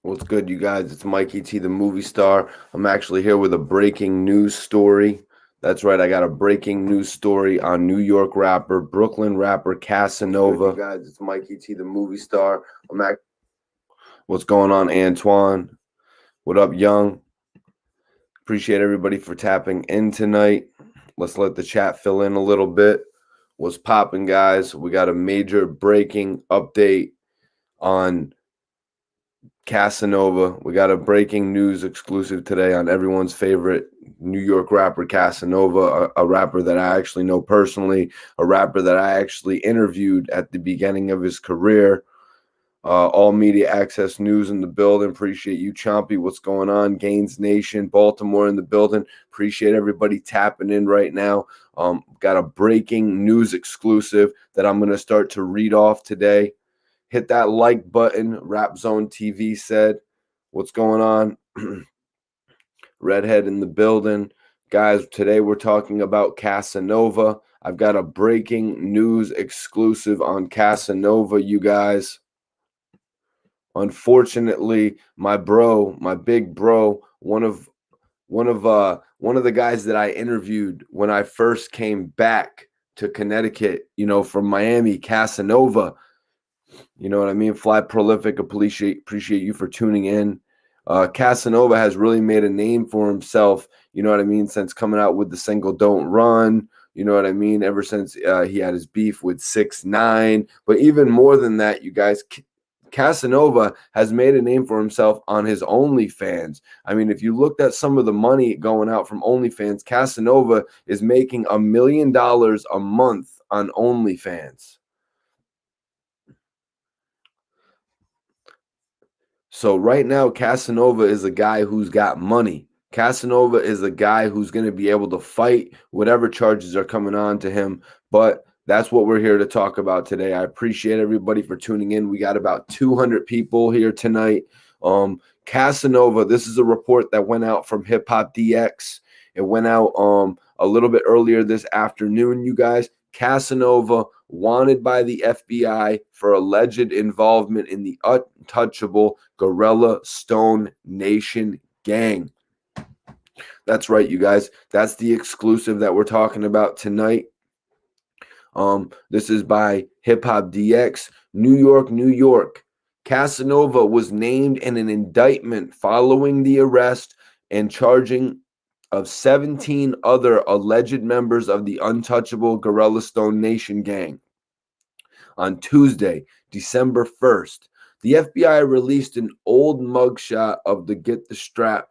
What's good, you guys? It's Mikey T, the movie star. I'm actually here with a breaking news story. That's right, I got a breaking news story on New York rapper, Brooklyn rapper Casanova. Good, you guys, it's Mikey T, the movie star. What's going on, Antoine? What up, Young? Appreciate everybody for tapping in tonight. Let's let the chat fill in a little bit. What's popping, guys? We got a major breaking update on Casanova. We got a breaking news exclusive today on everyone's favorite New York rapper, Casanova, a rapper that I actually know personally, a rapper that I actually interviewed at the beginning of his career. All media access news in the building. Appreciate you, Chompy. What's going on? Gaines Nation, Baltimore in the building. Appreciate everybody tapping in right now. Got a breaking news exclusive that I'm going to start to read off today. Hit that like button. Rap Zone TV said, what's going on? Redhead in the building. Guys, today we're talking about Casanova. I've got a breaking news exclusive on Casanova, you guys. Unfortunately, my big bro, one of the guys that I interviewed when I first came back to Connecticut, from Miami, Casanova. You know what I mean? Fly Prolific, appreciate you for tuning in. Casanova has really made a name for himself, you know what I mean, since coming out with the single Don't Run, you know what I mean, ever since he had his beef with 6ix9ine. But even more than that, you guys, Casanova has made a name for himself on his OnlyFans. I mean, if you looked at some of the money going out from OnlyFans, Casanova is making $1 million a month on OnlyFans. So right now, Casanova is a guy who's got money. Casanova is a guy who's going to be able to fight whatever charges are coming on to him. But that's what we're here to talk about today. I appreciate everybody for tuning in. We got about 200 people here tonight. Casanova, this is a report that went out from Hip Hop DX. It went out a little bit earlier this afternoon, you guys. Casanova wanted by the FBI for alleged involvement in the Untouchable Gorilla Stone Nation gang. That's right, you guys. That's the exclusive that we're talking about tonight. This is by Hip Hop DX, New York, New York. Casanova was named in an indictment following the arrest and charging of 17 other alleged members of the Untouchable Gorilla Stone Nation gang. On Tuesday, December 1st, the FBI released an old mugshot of the Get the Strap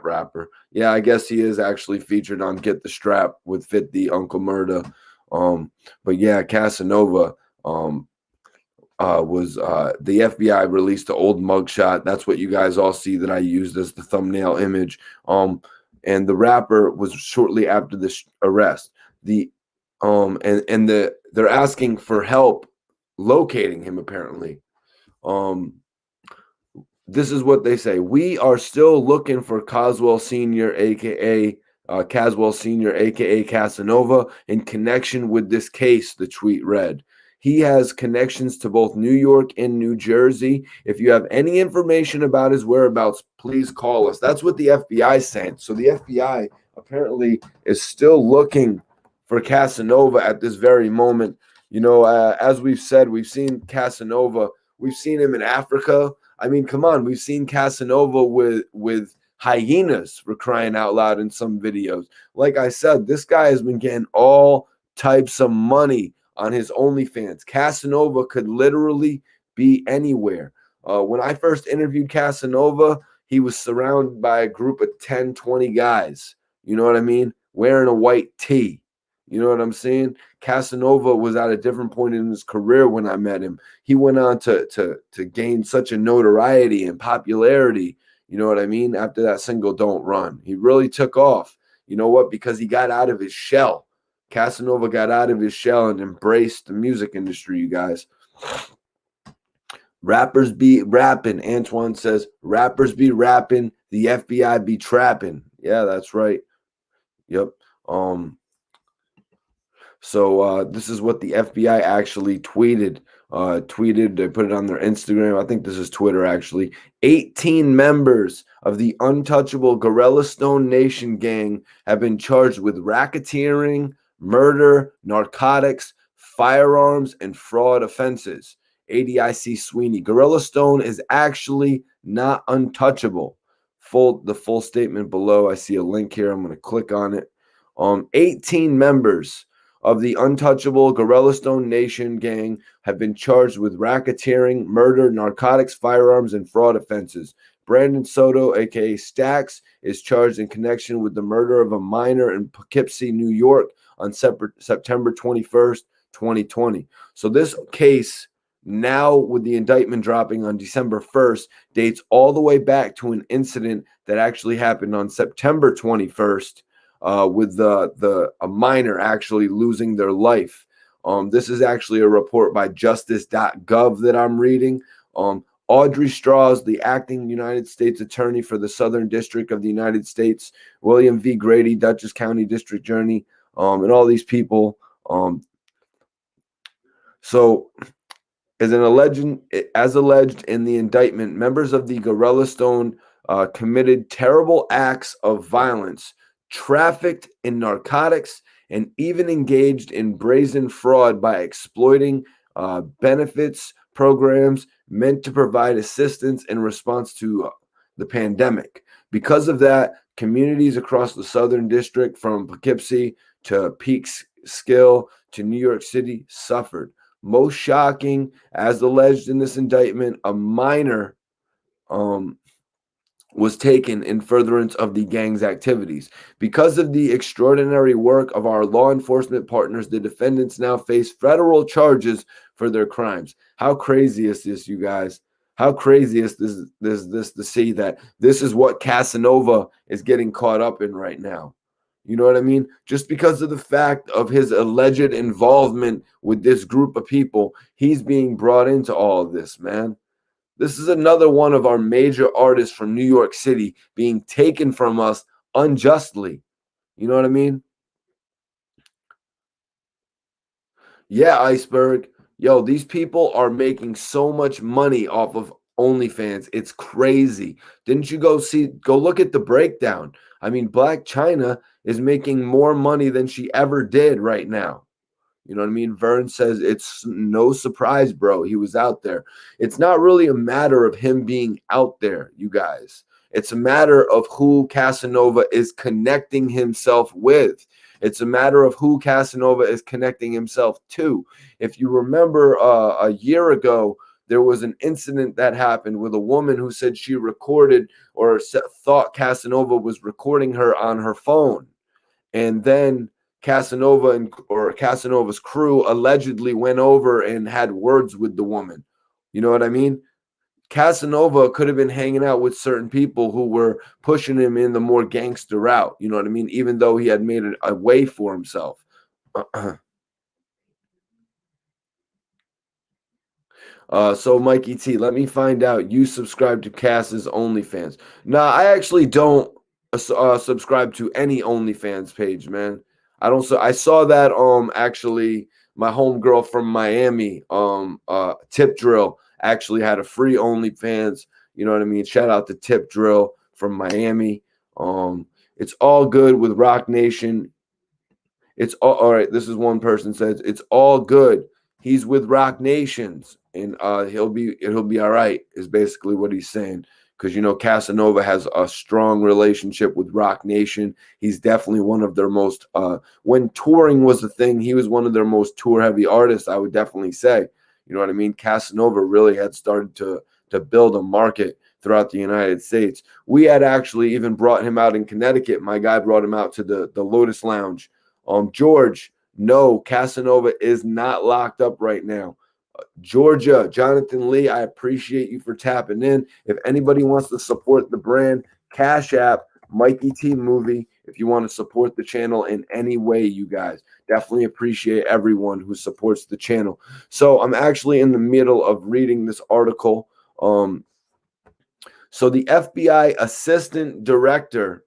rapper. Yeah, I guess he is actually featured on Get the Strap with 50 Uncle Murda. But yeah, Casanova was the FBI released the old mugshot. That's what you guys all see that I used as the thumbnail image. And the rapper was shortly after this arrest. They're asking for help locating him, apparently. This is what they say. We are still looking for Caswell Sr., aka Casanova, in connection with this case, the tweet read. He has connections to both New York and New Jersey. If you have any information about his whereabouts, please call us. That's what the FBI is saying. So the FBI apparently is still looking for Casanova at this very moment. As we've said, we've seen Casanova. We've seen him in Africa. I mean, come on. We've seen Casanova with hyenas, for crying out loud, in some videos. Like I said, this guy has been getting all types of money on his OnlyFans. Casanova could literally be anywhere. When I first interviewed Casanova, he was surrounded by a group of 10, 20 guys. You know what I mean? Wearing a white tee. You know what I'm saying? Casanova was at a different point in his career when I met him. He went on to gain such a notoriety and popularity, you know what I mean, after that single Don't Run. He really took off. You know what? Because he got out of his shell. Casanova got out of his shell and embraced the music industry, you guys. Rappers be rapping. Antoine says, rappers be rapping, the FBI be trapping. Yeah, that's right. Yep. So this is what the FBI actually tweeted. tweeted, they put it on their Instagram. I think this is Twitter actually. 18 members of the Untouchable Gorilla Stone Nation gang have been charged with racketeering, murder, narcotics, firearms, and fraud offenses. ADIC Sweeney. Gorilla Stone is actually not untouchable. The full statement below. I see a link here. I'm going to click on it. 18 members of the Untouchable Gorilla Stone Nation gang have been charged with racketeering, murder, narcotics, firearms, and fraud offenses. Brandon Soto, aka Stacks, is charged in connection with the murder of a minor in Poughkeepsie, New York on September 21st, 2020. So this case, now with the indictment dropping on December 1st, dates all the way back to an incident that actually happened on September 21st with a minor actually losing their life. This is actually a report by justice.gov that I'm reading. Audrey Strauss, the acting United States Attorney for the Southern District of the United States, William V. Grady, Dutchess County District Attorney, and all these people. So as alleged in the indictment, members of the Gorilla Stone committed terrible acts of violence, trafficked in narcotics, and even engaged in brazen fraud by exploiting benefits programs meant to provide assistance in response to the pandemic. Because of that, communities across the Southern District, from Poughkeepsie to Peekskill to New York City, suffered. Most shocking, as alleged in this indictment, a minor was taken in furtherance of the gang's activities. Because of the extraordinary work of our law enforcement partners, the defendants now face federal charges for their crimes. How crazy is this, you guys? How crazy is this to see that this is what Casanova is getting caught up in right now? You know what I mean? Just because of the fact of his alleged involvement with this group of people, he's being brought into all of this, man. This is another one of our major artists from New York City being taken from us unjustly. You know what I mean? Yeah, Iceberg. Yo, these people are making so much money off of OnlyFans. It's crazy. Didn't you go look at the breakdown? I mean, Black China is making more money than she ever did right now. You know what I mean? Vern says it's no surprise, bro. He was out there. It's not really a matter of him being out there, you guys. It's a matter of who Casanova is connecting himself with. It's a matter of who Casanova is connecting himself to. If you remember a year ago, there was an incident that happened with a woman who said she recorded or thought Casanova was recording her on her phone. And then Casanova or Casanova's crew allegedly went over and had words with the woman. You know what I mean? Casanova could have been hanging out with certain people who were pushing him in the more gangster route. You know what I mean? Even though he had made a way for himself. So Mikey T, let me find out. You subscribe to Cass's OnlyFans? Nah, I actually don't subscribe to any OnlyFans page, man. I don't. So I saw that actually my homegirl from Miami, Tip Drill, actually had a free OnlyFans. You know what I mean? Shout out to Tip Drill from Miami. It's all good with Rock Nation. It's all right. This is one person says it's all good. He's with Rock Nations, and it'll be all right. Is basically what he's saying. Because Casanova has a strong relationship with Rock Nation. He's definitely one of their most when touring was a thing, he was one of their most tour heavy artists, I would definitely say. You know what I mean? Casanova really had started to build a market throughout the United States. We had actually even brought him out in Connecticut. My guy brought him out to the Lotus Lounge. George, no, Casanova is not locked up right now. Georgia, Jonathan Lee, I appreciate you for tapping in. If anybody wants to support the brand, Cash App, Mikey T Movie. If you want to support the channel in any way, you guys, definitely appreciate everyone who supports the channel. So I'm actually in the middle of reading this article. So the FBI assistant director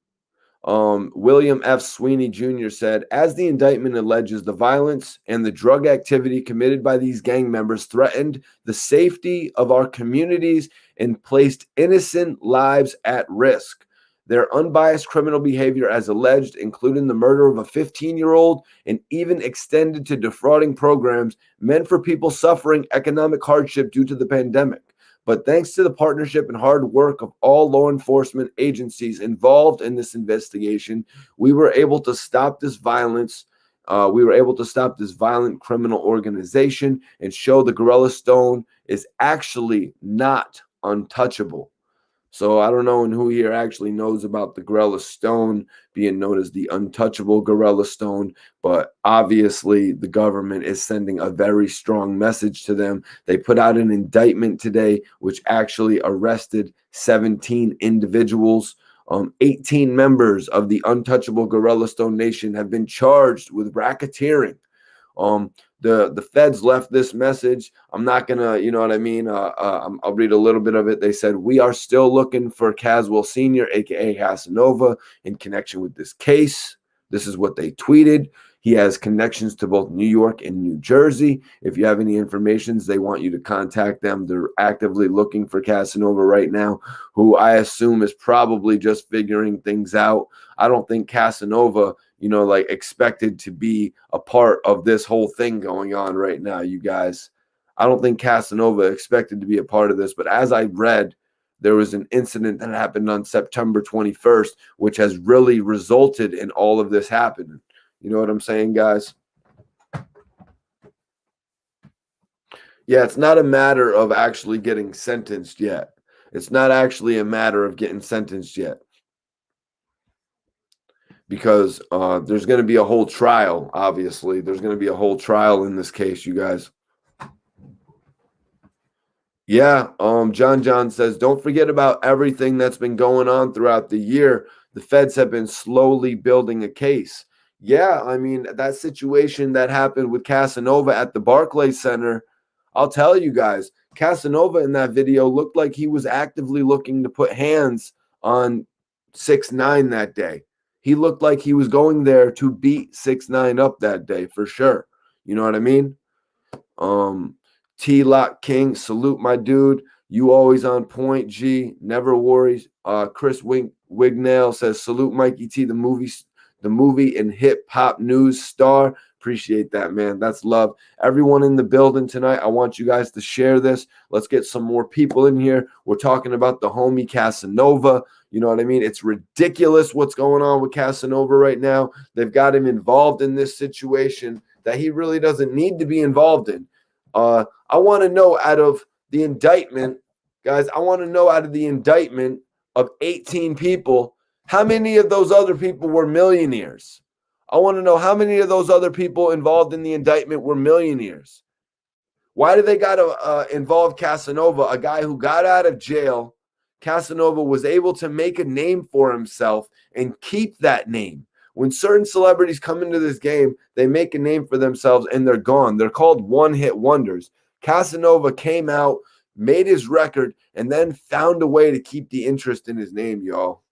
William F. Sweeney Jr. said, as the indictment alleges, the violence and the drug activity committed by these gang members threatened the safety of our communities and placed innocent lives at risk. Their unbiased criminal behavior, as alleged, including the murder of a 15-year-old and even extended to defrauding programs meant for people suffering economic hardship due to the pandemic. But thanks to the partnership and hard work of all law enforcement agencies involved in this investigation, we were able to stop this violence. We were able to stop this violent criminal organization and show the Gorilla Stone is actually not untouchable. So I don't know who here actually knows about the Gorilla Stone being known as the Untouchable Gorilla Stone, but obviously the government is sending a very strong message to them. They put out an indictment today, which actually arrested 17 individuals. 18 members of the Untouchable Gorilla Stone Nation have been charged with racketeering. The feds left this message. I'm not gonna, you know what I mean? I'll read a little bit of it. They said, we are still looking for Caswell Sr., aka Casanova, in connection with this case. This is what they tweeted. He has connections to both New York and New Jersey. If you have any information, they want you to contact them. They're actively looking for Casanova right now, who I assume is probably just figuring things out. I don't think Casanova, like expected to be a part of this whole thing going on right now, you guys. I don't think Casanova expected to be a part of this, but as I read, there was an incident that happened on September 21st, which has really resulted in all of this happening. You know what I'm saying, guys? Yeah, it's not a matter of actually getting sentenced yet. It's not actually a matter of getting sentenced yet. Because there's going to be a whole trial, obviously. There's going to be a whole trial in this case, you guys. Yeah, John says, don't forget about everything that's been going on throughout the year. The feds have been slowly building a case. Yeah, I mean, that situation that happened with Casanova at the Barclays Center, I'll tell you guys, Casanova in that video looked like he was actively looking to put hands on 6ix9ine that day. He looked like he was going there to beat 6ix9ine up that day for sure. You know what I mean? T-Lock King, salute my dude. You always on point, G. Never worries. Chris Wignail says, salute Mikey T, the movie and hip hop news star. Appreciate that, man. That's love. Everyone in the building tonight, I want you guys to share this. Let's get some more people in here. We're talking about the homie Casanova. You know what I mean? It's ridiculous what's going on with Casanova right now. They've got him involved in this situation that he really doesn't need to be involved in. I want to know out of the indictment, guys, I want to know out of the indictment of 18 people, how many of those other people were millionaires? I want to know how many of those other people involved in the indictment were millionaires. Why do they got to involve Casanova, a guy who got out of jail? Casanova was able to make a name for himself and keep that name. When certain celebrities come into this game, they make a name for themselves and they're gone. They're called one-hit wonders. Casanova came out, made his record, and then found a way to keep the interest in his name, y'all.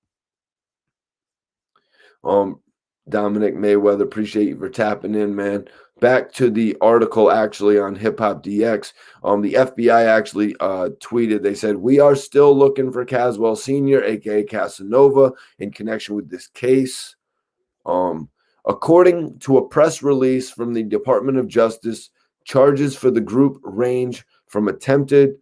Dominic Mayweather, appreciate you for tapping in, man. Back to the article actually on Hip Hop DX. The FBI actually tweeted, they said, we are still looking for Caswell Sr., aka Casanova, in connection with this case. According to a press release from the Department of Justice, charges for the group range from attempted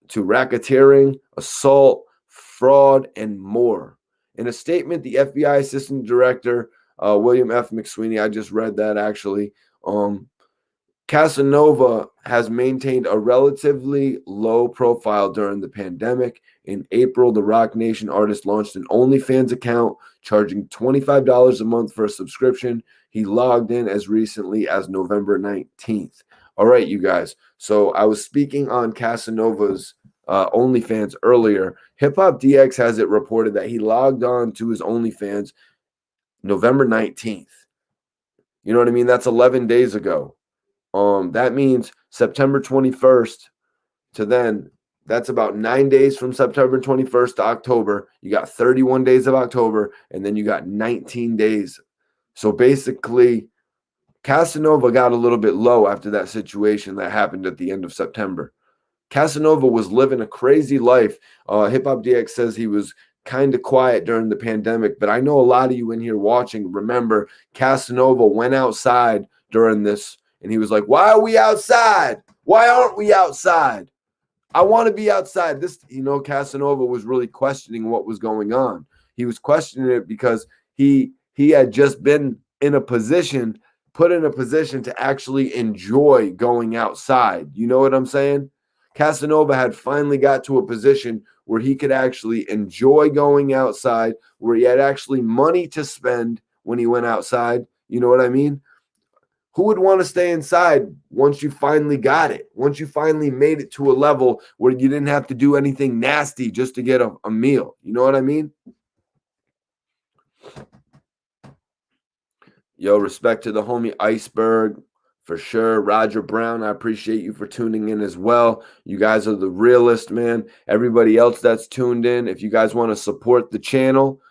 to racketeering, assault, fraud, and more. In a statement, the FBI Assistant Director, William F. McSweeney, I just read that actually, Casanova has maintained a relatively low profile during the pandemic. In April, the Rock Nation artist launched an OnlyFans account, charging $25 a month for a subscription. He logged in as recently as November 19th. All right, you guys. So I was speaking on Casanova's OnlyFans earlier. Hip Hop DX has it reported that he logged on to his OnlyFans November 19th. You know what I mean? That's 11 days ago. That means September 21st to then, That's about 9 days from September 21st to October. You got 31 days of October, and then you got 19 days. So basically, Casanova got a little bit low after that situation that happened at the end of September. Casanova was living a crazy life. Hip Hop DX says he was kind of quiet during the pandemic, but I know a lot of you in here watching remember Casanova went outside during this and he was like, "Why are we outside? Why aren't we outside? I want to be outside." This, Casanova was really questioning what was going on. He was questioning it because he had just been put in a position to actually enjoy going outside. You know what I'm saying? Casanova had finally got to a position where he could actually enjoy going outside, where he had actually money to spend when he went outside. You know what I mean? Who would want to stay inside once you finally got it? Once you finally made it to a level where you didn't have to do anything nasty just to get a meal. You know what I mean? Yo, respect to the homie Iceberg for sure. Roger Brown, I appreciate you for tuning in as well. You guys are the realest, man. Everybody else that's tuned in, if you guys want to support the channel,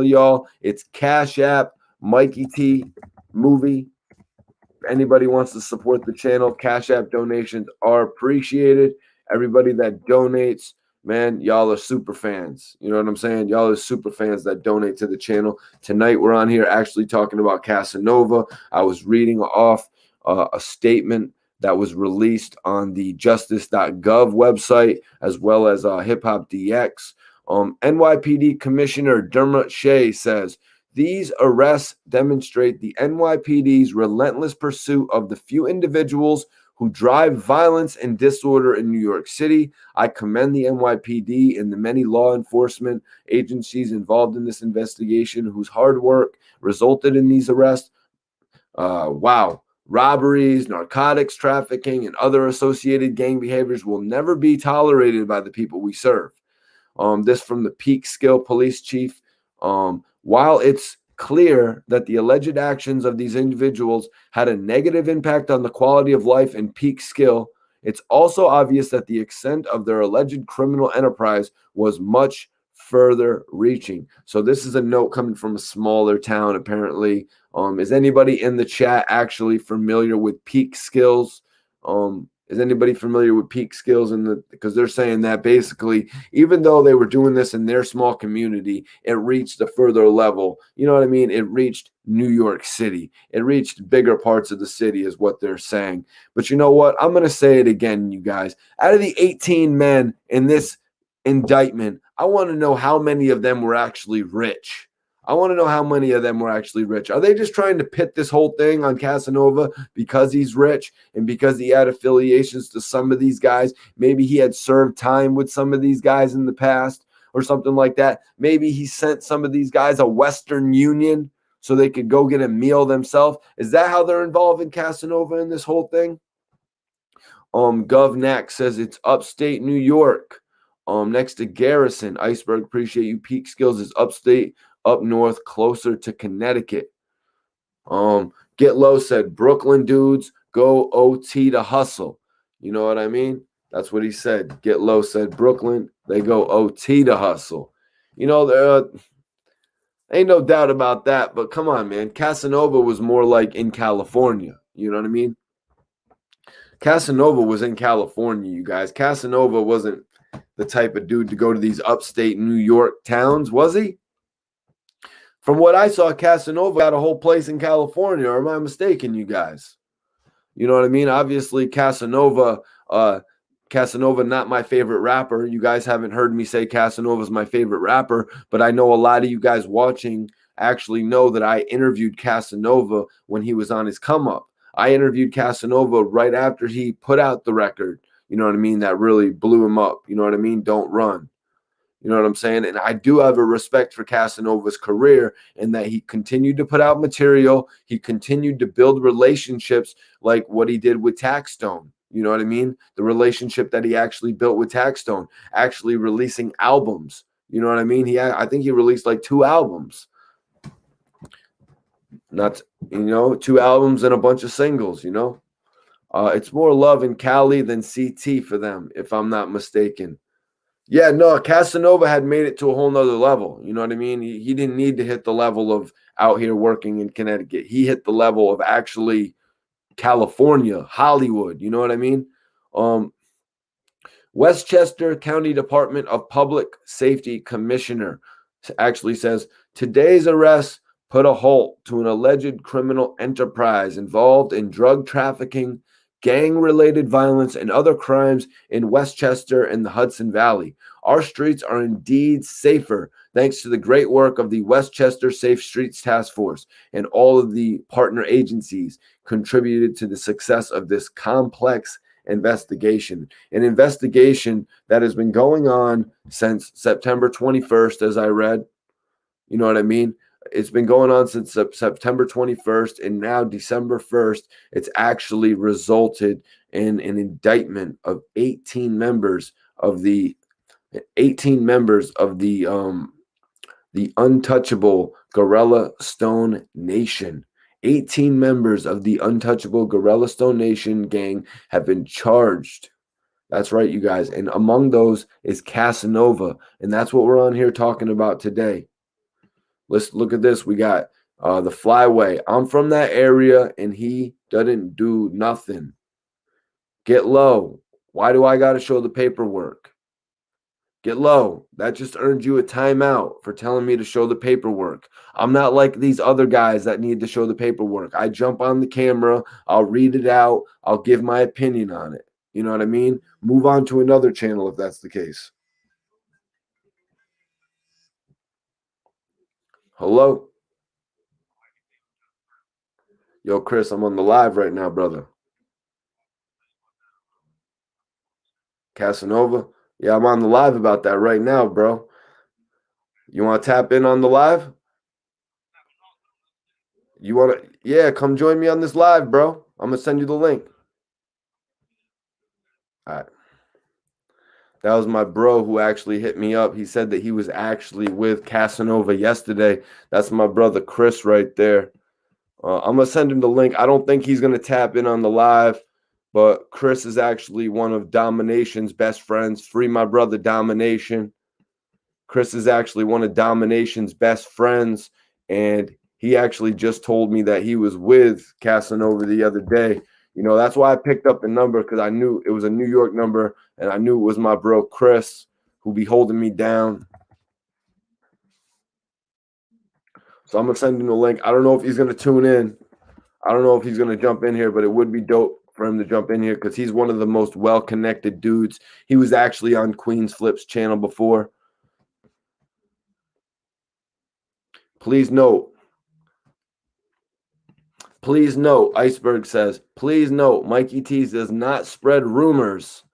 y'all, it's Cash App, Mikey T Movie. If anybody wants to support the channel, Cash App donations are appreciated. Everybody that donates, man, y'all are super fans. You know what I'm saying? Y'all are super fans that donate to the channel. Tonight, we're on here actually talking about Casanova. I was reading off a statement that was released on the justice.gov website, as well as Hip Hop DX. NYPD Commissioner Dermot Shea says, "These arrests demonstrate the NYPD's relentless pursuit of the few individuals who drive violence and disorder in New York City. I commend the NYPD and the many law enforcement agencies involved in this investigation whose hard work resulted in these arrests." Wow. Robberies, narcotics trafficking, and other associated gang behaviors will never be tolerated by the people we serve. This from the Peekskill police chief. While it's clear that the alleged actions of these individuals had a negative impact on the quality of life in Peekskill, it's also obvious that the extent of their alleged criminal enterprise was much further reaching. So this is a note coming from a smaller town, apparently. Is anybody in the chat actually familiar with Peekskills? Is anybody familiar with Peekskills? Because they're saying that basically, even though they were doing this in their small community, it reached a further level. You know what I mean? It reached New York City. It reached bigger parts of the city is what they're saying. But you know what? I'm going to say it again, you guys. Out of the 18 men in this indictment, I want to know how many of them were actually rich. I want to know how many of them were actually rich. Are they just trying to pit this whole thing on Casanova because he's rich and because he had affiliations to some of these guys? Maybe he had served time with some of these guys in the past or something like that. Maybe he sent some of these guys a Western Union so they could go get a meal themselves. Is that how they're involving Casanova in this whole thing? GovNack says it's upstate New York. Next to Garrison. Iceberg, appreciate you. Peekskills is upstate, up north, closer to Connecticut. Get Low said Brooklyn dudes go OT to hustle. You know what I mean? That's what he said. Get Low said Brooklyn, they go OT to hustle. You know, there ain't no doubt about that, but come on, man. Casanova was more like in California. You know what I mean? Casanova was in California, you guys. Casanova wasn't the type of dude to go to these upstate New York towns, was he? From what I saw, Casanova got a whole place in California, or am I mistaken, you guys? You know what I mean? Obviously, Casanova, not my favorite rapper. You guys haven't heard me say Casanova's my favorite rapper, but I know a lot of you guys watching actually know that I interviewed Casanova when he was on his come up. I interviewed Casanova right after he put out the record, you know what I mean, that really blew him up. You know what I mean? Don't Run. You know what I'm saying? And I do have a respect for Casanova's career in that he continued to put out material. He continued to build relationships like what he did with Taxstone. You know what I mean? The relationship that he actually built with Taxstone, actually releasing albums. You know what I mean? I think he released like 2 albums. Not, 2 albums and a bunch of singles, It's more love in Cali than CT for them, if I'm not mistaken. Yeah, no, Casanova had made it to a whole nother level. You know what I mean? He didn't need to hit the level of out here working in Connecticut. He hit the level of actually California, Hollywood. You know what I mean? Um, Westchester County Department of Public Safety Commissioner actually says today's arrest put a halt to an alleged criminal enterprise involved in drug trafficking, gang-related violence, and other crimes in Westchester and the Hudson Valley. Our streets are indeed safer thanks to the great work of the Westchester Safe Streets Task Force and all of the partner agencies contributed to the success of this complex investigation. An investigation that has been going on since September 21st, as I read. You know what I mean? It's been going on since September 21st, and now December 1st, it's actually resulted in an indictment of 18 members of the the Untouchable Gorilla Stone Nation. 18 members of the Untouchable Gorilla Stone Nation gang have been charged. That's right, you guys. And among those is Casanova. And that's what we're on here talking about today. Let's look at this. We got the Flyway. I'm from that area and he doesn't do nothing. Get low. Why do I got to show the paperwork? Get low. That just earned you a timeout for telling me to show the paperwork. I'm not like these other guys that need to show the paperwork. I jump on the camera, I'll read it out, I'll give my opinion on it. You know what I mean? Move on to another channel if that's the case. Hello? Yo, Chris, I'm on the live right now, brother. Casanova? Yeah, I'm on the live about that right now, bro. You want to tap in on the live? You want to? Yeah, come join me on this live, bro. I'm going to send you the link. All right. That was my bro who actually hit me up. He said that he was actually with Casanova yesterday. That's my brother Chris right there. I'm going to send him the link. I don't think he's going to tap in on the live, but Chris is actually one of Domination's best friends. Free my brother Domination. Chris is actually one of Domination's best friends, and he actually just told me that he was with Casanova the other day. You know, that's why I picked up the number, because I knew it was a New York number, and I knew it was my bro Chris who be holding me down. So I'm going to send him the link. I don't know if he's going to tune in. I don't know if he's going to jump in here, but it would be dope for him to jump in here because he's one of the most well-connected dudes. He was actually on Queen's Flip's channel before. Please note, Iceberg says, please note, Mikey T's does not spread rumors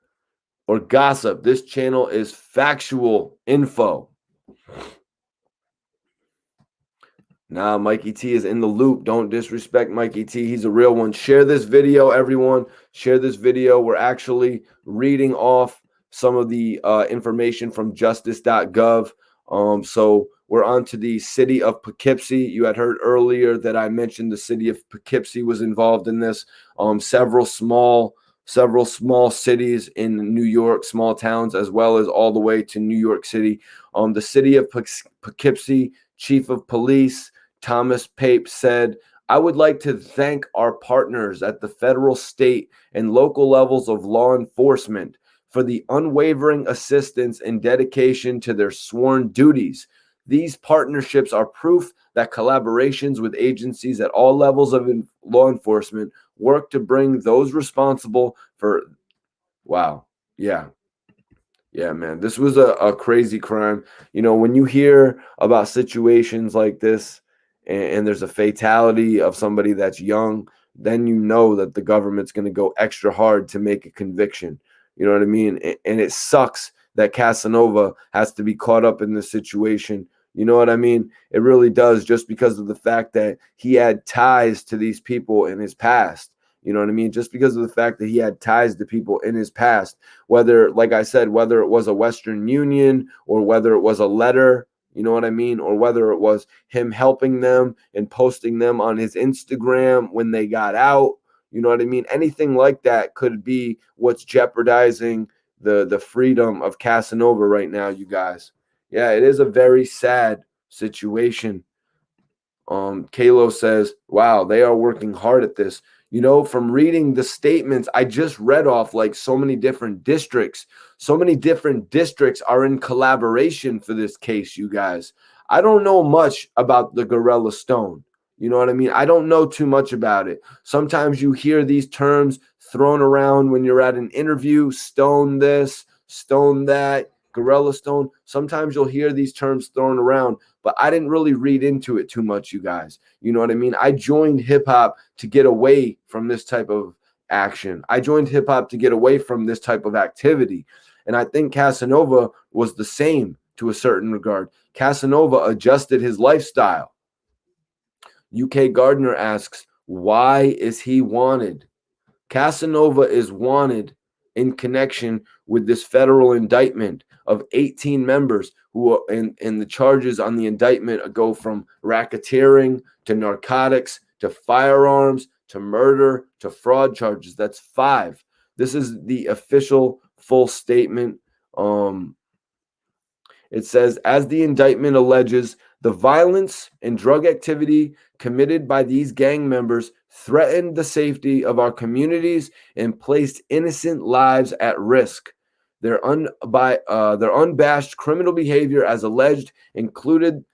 or gossip. This channel is factual info. Nah, Mikey T is in the loop. Don't disrespect Mikey T. He's a real one. Share this video, everyone. Share this video. We're actually reading off some of the information from justice.gov. So we're on to the city of Poughkeepsie. You had heard earlier that I mentioned the city of Poughkeepsie was involved in this. Several small cities in New York, small towns, as well as all the way to New York City. The city of Poughkeepsie Chief of Police Thomas Pape said, I would like to thank our partners at the federal, state, and local levels of law enforcement for the unwavering assistance and dedication to their sworn duties. These partnerships are proof that collaborations with agencies at all levels of law enforcement work to bring those responsible for. Wow. Yeah. Yeah, man. This was a crazy crime. You know, when you hear about situations like this and there's a fatality of somebody that's young, then you know that the government's going to go extra hard to make a conviction. You know what I mean? And it sucks that Casanova has to be caught up in this situation. You know what I mean? It really does, just because of the fact that he had ties to these people in his past. You know what I mean? Just because of the fact that he had ties to people in his past, whether, like I said, whether it was a Western Union or whether it was a letter, you know what I mean? Or whether it was him helping them and posting them on his Instagram when they got out. You know what I mean? Anything like that could be what's jeopardizing the freedom of Casanova right now, you guys. Yeah, it is a very sad situation. Kalo says, wow, they are working hard at this. You know, from reading the statements, I just read off like so many different districts. So many different districts are in collaboration for this case, you guys. I don't know much about the Gorilla Stone. You know what I mean? I don't know too much about it. Sometimes you hear these terms thrown around when you're at an interview, stone this, stone that, Gorilla Stone. Sometimes you'll hear these terms thrown around, but I didn't really read into it too much, you guys. You know what I mean? I joined hip hop to get away from this type of action. I joined hip hop to get away from this type of activity. And I think Casanova was the same to a certain regard. Casanova adjusted his lifestyle. UK Gardner asks, why is he wanted? Casanova is wanted in connection with this federal indictment of 18 members who are in the charges on the indictment go from racketeering to narcotics to firearms to murder to fraud charges. That's 5. This is the official full statement. It says, as the indictment alleges, the violence and drug activity committed by these gang members threatened the safety of our communities and placed innocent lives at risk. Their unabashed criminal behavior, as alleged, included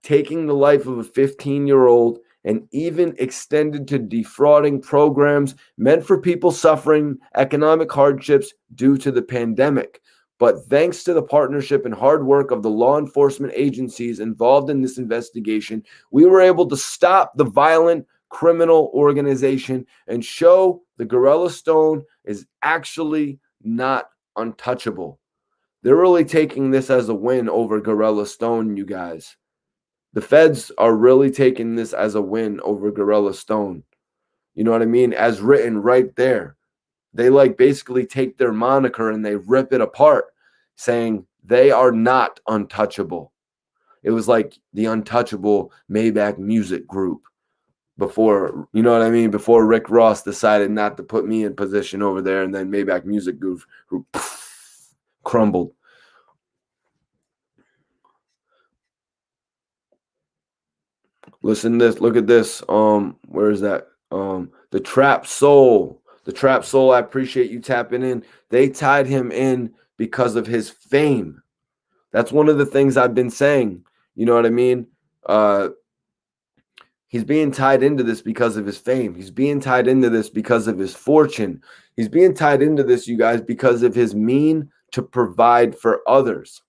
taking the life of a 15-year-old and even extended to defrauding programs meant for people suffering economic hardships due to the pandemic. But thanks to the partnership and hard work of the law enforcement agencies involved in this investigation, we were able to stop the violent criminal organization and show the Gorilla Stone is actually not untouchable. They're really taking this as a win over Gorilla Stone, you guys. The feds are really taking this as a win over Gorilla Stone. You know what I mean? As written right there. They like basically take their moniker and they rip it apart, saying they are not untouchable. It was like the Untouchable Maybach Music Group before, you know what I mean? Before Rick Ross decided not to put me in position over there, and then Maybach Music Group crumbled. Listen to this. Look at this. Where is that? The Trap Soul. The Trap Soul, I appreciate you tapping in. They tied him in because of his fame. That's one of the things I've been saying. You know what I mean? He's being tied into this because of his fame. He's being tied into this because of his fortune. He's being tied into this, you guys, because of his mean to provide for others.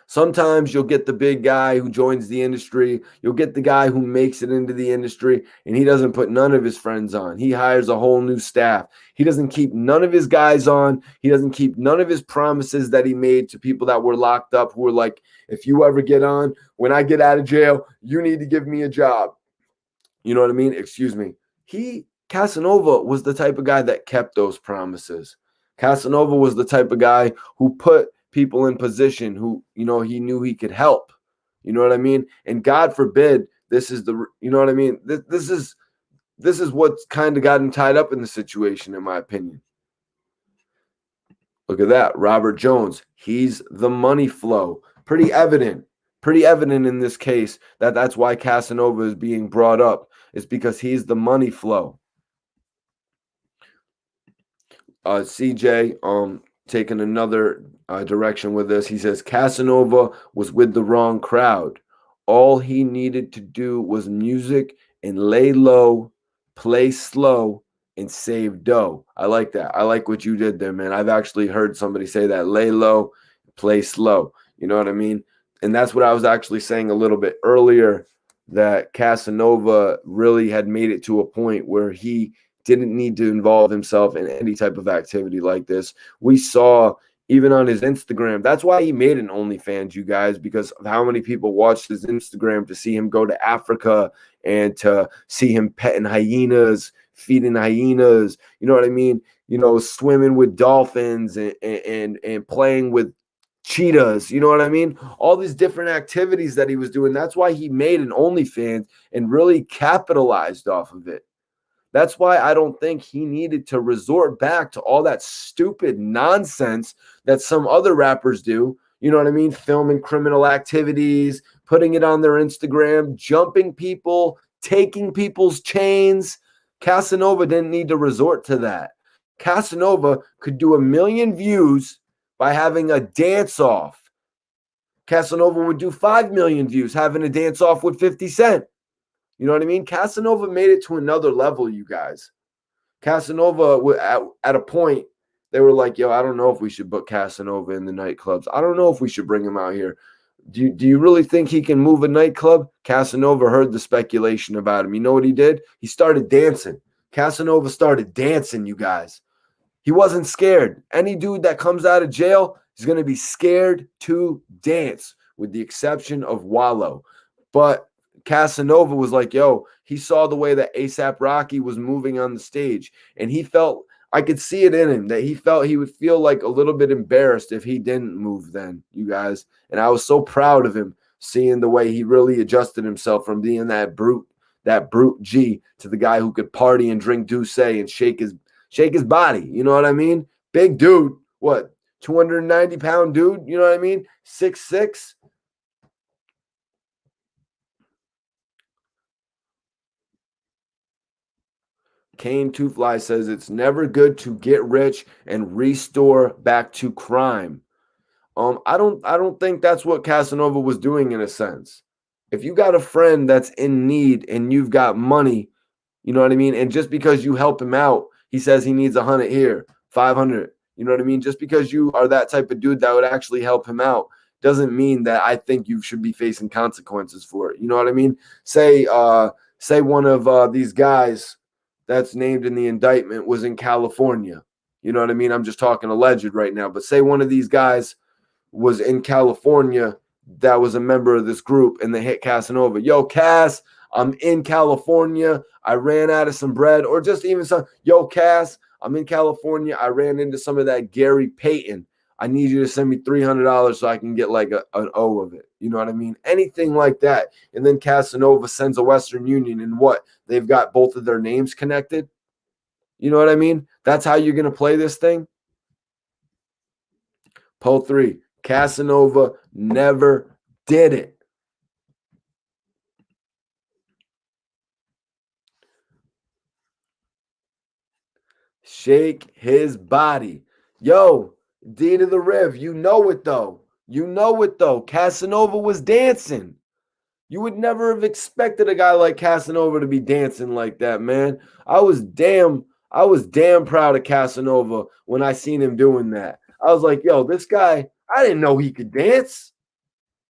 Sometimes you'll get the big guy who joins the industry. You'll get the guy who makes it into the industry, and he doesn't put none of his friends on. He hires a whole new staff. He doesn't keep none of his guys on. He doesn't keep none of his promises that he made to people that were locked up, who were like, if you ever get on, when I get out of jail, you need to give me a job. You know what I mean? Excuse me. Casanova was the type of guy that kept those promises. Casanova was the type of guy who put people in position who, you know, he knew he could help. You know what I mean? And God forbid, this is the, you know what I mean? This is what's kind of got him tied up in the situation, in my opinion. Look at that. Robert Jones. He's the money flow. Pretty evident in this case that that's why Casanova is being brought up. It's because he's the money flow. CJ, taking another direction with this. He says Casanova was with the wrong crowd. All he needed to do was music and lay low, play slow, and save dough. I like that. I like what you did there, man. I've actually heard somebody say that. Lay low, play slow. You know what I mean? And that's what I was actually saying a little bit earlier, that Casanova really had made it to a point where he didn't need to involve himself in any type of activity like this. We saw even on his Instagram. That's why he made an OnlyFans, you guys, because of how many people watched his Instagram to see him go to Africa and to see him petting hyenas, feeding hyenas. You know what I mean? You know, swimming with dolphins and playing with cheetahs. You know what I mean? All these different activities that he was doing. That's why he made an OnlyFans and really capitalized off of it. That's why I don't think he needed to resort back to all that stupid nonsense that some other rappers do. You know what I mean? Filming criminal activities, putting it on their Instagram, jumping people, taking people's chains. Casanova didn't need to resort to that. Casanova could do 1 million views by having a dance off. Casanova would do 5 million views having a dance off with 50 Cent. You know what I mean? Casanova made it to another level, you guys. Casanova, at a point, they were like, yo, I don't know if we should book Casanova in the nightclubs. I don't know if we should bring him out here. Do you really think he can move a nightclub? Casanova heard the speculation about him. You know what he did? He started dancing. Casanova started dancing, you guys. He wasn't scared. Any dude that comes out of jail is going to be scared to dance, with the exception of Wallow. But Casanova was like, yo, he saw the way that ASAP Rocky was moving on the stage, and he felt, I could see it in him, that he felt he would feel like a little bit embarrassed if he didn't move then, you guys. And I was so proud of him, seeing the way he really adjusted himself from being that brute G to the guy who could party and drink Douce and shake his body. You know what I mean? Big dude. What? 290-pound dude? You know what I mean? 6'6". Kane Toothfly says it's never good to get rich and restore back to crime. I don't think that's what Casanova was doing in a sense. If you got a friend that's in need and you've got money, you know what I mean? And just because you help him out, he says he needs 100 here, 500. You know what I mean? Just because you are that type of dude that would actually help him out doesn't mean that I think you should be facing consequences for it. You know what I mean? Say one of these guys that's named in the indictment was in California. You know what I mean? I'm just talking alleged right now, but say one of these guys was in California that was a member of this group, and they hit Casanova. Yo, Cass, I'm in California. I ran out of some bread, or just even some, yo, Cass, I'm in California. I ran into some of that Gary Payton. I need you to send me $300 so I can get like an O of it. You know what I mean? Anything like that. And then Casanova sends a Western Union, and what? They've got both of their names connected. You know what I mean? That's how you're going to play this thing. Poll 3. Casanova never did it. Shake his body. Yo, D to the Riv, you know it though. You know it though. Casanova was dancing. You would never have expected a guy like Casanova to be dancing like that, man. I was damn proud of Casanova when I seen him doing that. I was like, yo, this guy, I didn't know he could dance.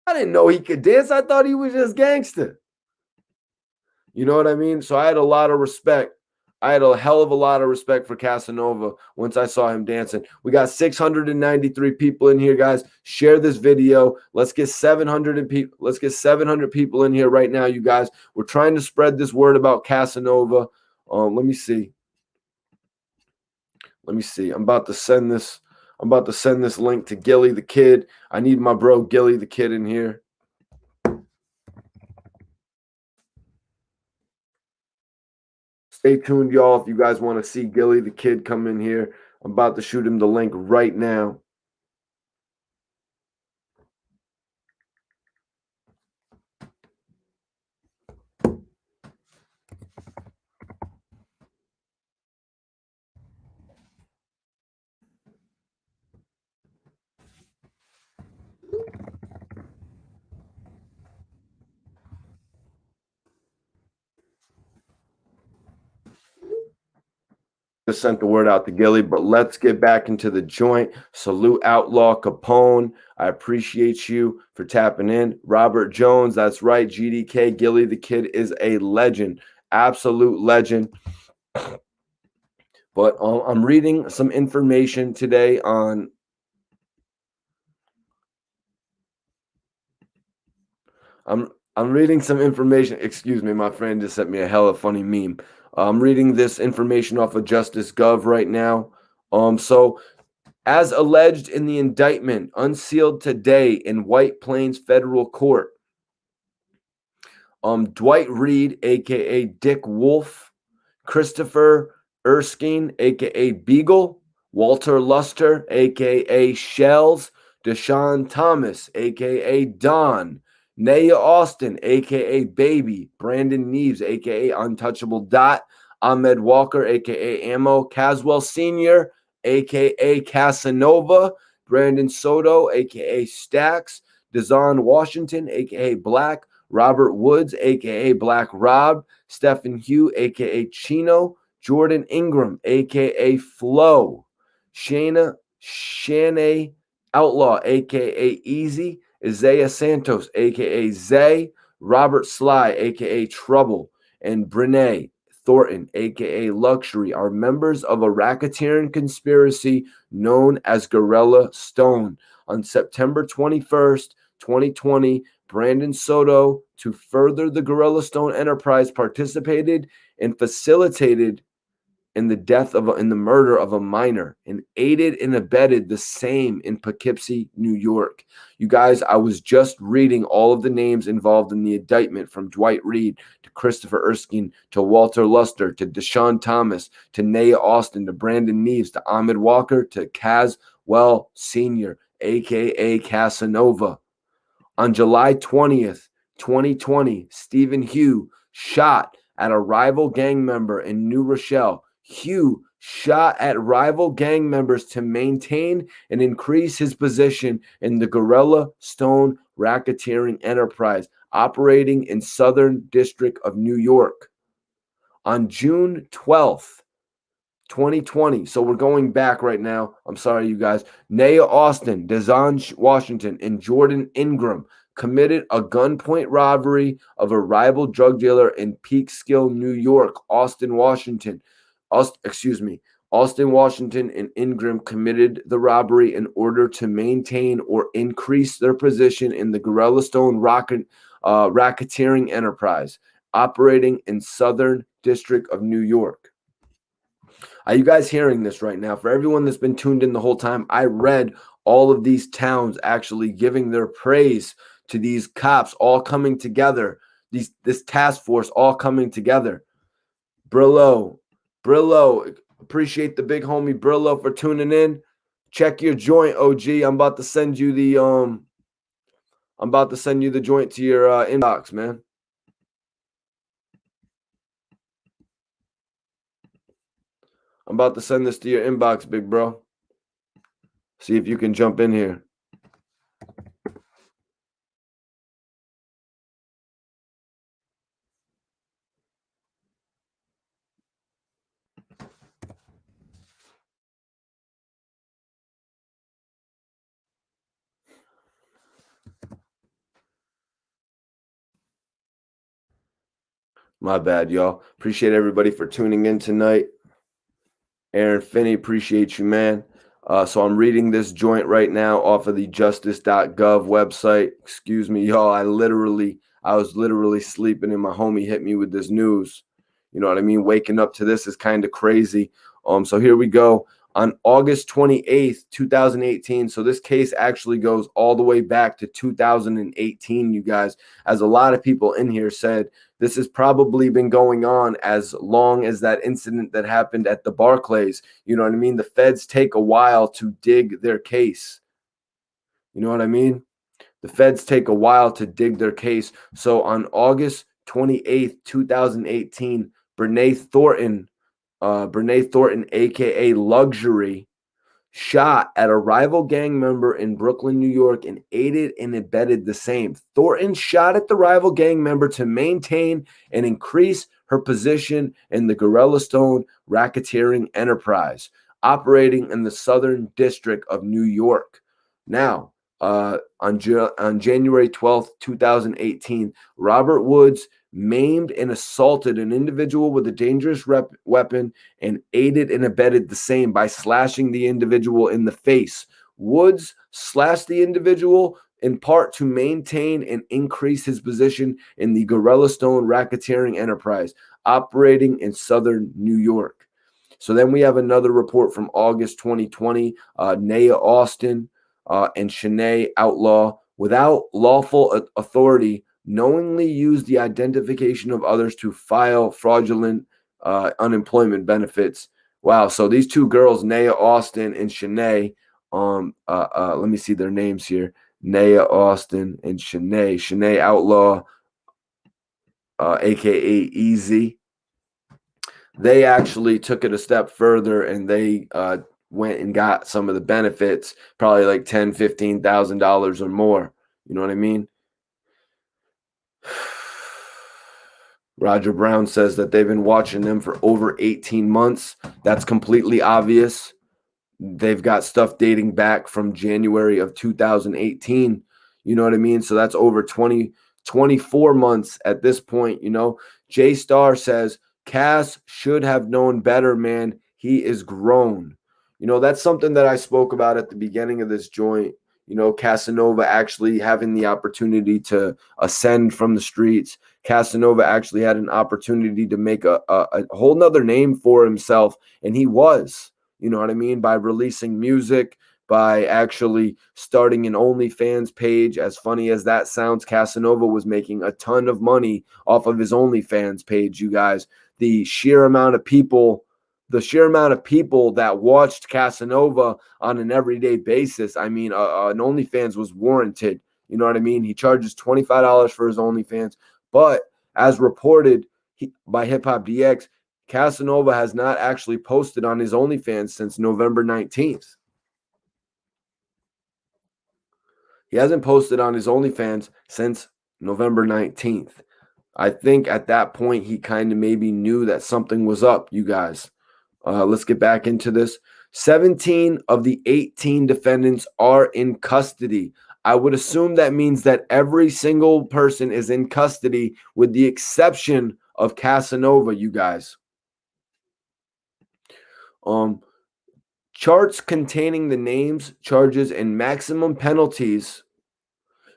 I didn't know he could dance. I thought he was just gangster. You know what I mean? So I had a lot of respect. I had a hell of a lot of respect for Casanova once I saw him dancing. We got 693 people in here, guys. Share this video. Let's get 700 people. Let's get 700 people in here right now, you guys. We're trying to spread this word about Casanova. Let me see. Let me see. I'm about to send this link to Gilly the Kid. I need my bro Gilly the Kid in here. Stay tuned, y'all. If you guys want to see Gilly the Kid come in here, I'm about to shoot him the link right now. Just sent the word out to Gilly, but let's get back into the joint. Salute Outlaw Capone. I appreciate you for tapping in. Robert Jones, that's right. GDK, Gilly the Kid is a legend, absolute legend. But I'm reading some information today on. I'm reading some information. Excuse me, my friend just sent me a hella funny meme. I'm reading this information off of Justice Gov right now. So as alleged in the indictment unsealed today in White Plains Federal Court, Dwight Reed, aka Dick Wolf, Christopher Erskine, aka Beagle, Walter Luster, aka Shells, Deshaun Thomas, aka Don, Naya Austin, aka Baby, Brandon Neves, aka Untouchable Dot, Ahmed Walker, aka Ammo, Caswell Sr., aka Casanova, Brandon Soto, aka Stacks, Dazon Washington, aka Black, Robert Woods, aka Black Rob, Stephen Hugh, aka Chino, Jordan Ingram, aka Flo, Shanae Outlaw, aka Easy, Isaiah Santos, aka Zay, Robert Sly, aka Trouble, and Brene Thornton, aka Luxury, are members of a racketeering conspiracy known as Gorilla Stone. On September 21st, 2020, Brandon Soto, to further the Gorilla Stone enterprise, participated and facilitated in the murder of a minor and aided and abetted the same in Poughkeepsie, New York. You guys, I was just reading all of the names involved in the indictment, from Dwight Reed to Christopher Erskine to Walter Luster to Deshaun Thomas to Naya Austin to Brandon Neves to Ahmed Walker to Caswell Sr., aka Casanova. On July 20th, 2020, Stephen Hugh shot at a rival gang member in New Rochelle. Hugh shot at rival gang members to maintain and increase his position in the Gorilla Stone racketeering enterprise operating in Southern District of New York. On June 12th, 2020. So we're going back right now. I'm sorry, you guys. Naya Austin, Dazon Washington, and Jordan Ingram committed a gunpoint robbery of a rival drug dealer in Peekskill, New York. Austin, Washington, and Ingram committed the robbery in order to maintain or increase their position in the Gorilla Stone racketeering enterprise operating in Southern District of New York. Are you guys hearing this right now? For everyone that's been tuned in the whole time, I read all of these towns actually giving their praise to these cops all coming together, this task force all coming together. Brillo, appreciate the big homie Brillo for tuning in. Check your joint, OG. I'm about to send you the joint to your inbox, man. I'm about to send this to your inbox, big bro. See if you can jump in here. My bad, y'all. Appreciate everybody for tuning in tonight. Aaron Finney, appreciate you, man. So I'm reading this joint right now off of the justice.gov website. Excuse me, y'all. I was literally sleeping and my homie hit me with this news. You know what I mean? Waking up to this is kind of crazy. So here we go. On August 28th, 2018. So this case actually goes all the way back to 2018, you guys. As a lot of people in here said, this has probably been going on as long as that incident that happened at the Barclays. You know what I mean? The feds take a while to dig their case. You know what I mean? The feds take a while to dig their case. So on August 28th, 2018, Brene Thornton, aka Luxury, shot at a rival gang member in Brooklyn, New York, and aided and abetted the same. Thornton shot at the rival gang member to maintain and increase her position in the Gorilla Stone racketeering enterprise operating in the Southern District of New York. Now, on January 12th, 2018, Robert Woods maimed and assaulted an individual with a dangerous weapon and aided and abetted the same by slashing the individual in the face. Woods slashed the individual in part to maintain and increase his position in the Gorilla Stone racketeering enterprise operating in Southern New York. So then we have another report from August 2020, Naya Austin and Shanae Outlaw, without lawful authority, knowingly used the identification of others to file fraudulent unemployment benefits. Wow. So these two girls, Naya Austin and Shanae, let me see their names here. Naya Austin and Shanae. Shanae Outlaw, aka Easy. They actually took it a step further and they went and got some of the benefits, probably like $10,000, $15,000 or more. You know what I mean? Roger Brown says that they've been watching them for over 18 months. That's completely obvious. They've got stuff dating back from January of 2018. You know what I mean? So that's over 24 months at this point. J Star says Cass should have known better, man. He is grown. That's something that I spoke about at the beginning of this joint. Casanova actually having the opportunity to ascend from the streets. Casanova actually had an opportunity to make a whole nother name for himself, and he was. You know what I mean? By releasing music, by actually starting an OnlyFans page. As funny as that sounds, Casanova was making a ton of money off of his OnlyFans page, you guys. The sheer amount of people that watched Casanova on an everyday basis. I mean, an OnlyFans was warranted. You know what I mean? He charges $25 for his OnlyFans. But as reported by Hip Hop DX, Casanova has not actually posted on his OnlyFans since November 19th. He hasn't posted on his OnlyFans since November 19th. I think at that point, he kind of maybe knew that something was up, you guys. Let's get back into this. 17 of the 18 defendants are in custody. I would assume that means that every single person is in custody with the exception of Casanova, you guys. Charts containing the names, charges, and maximum penalties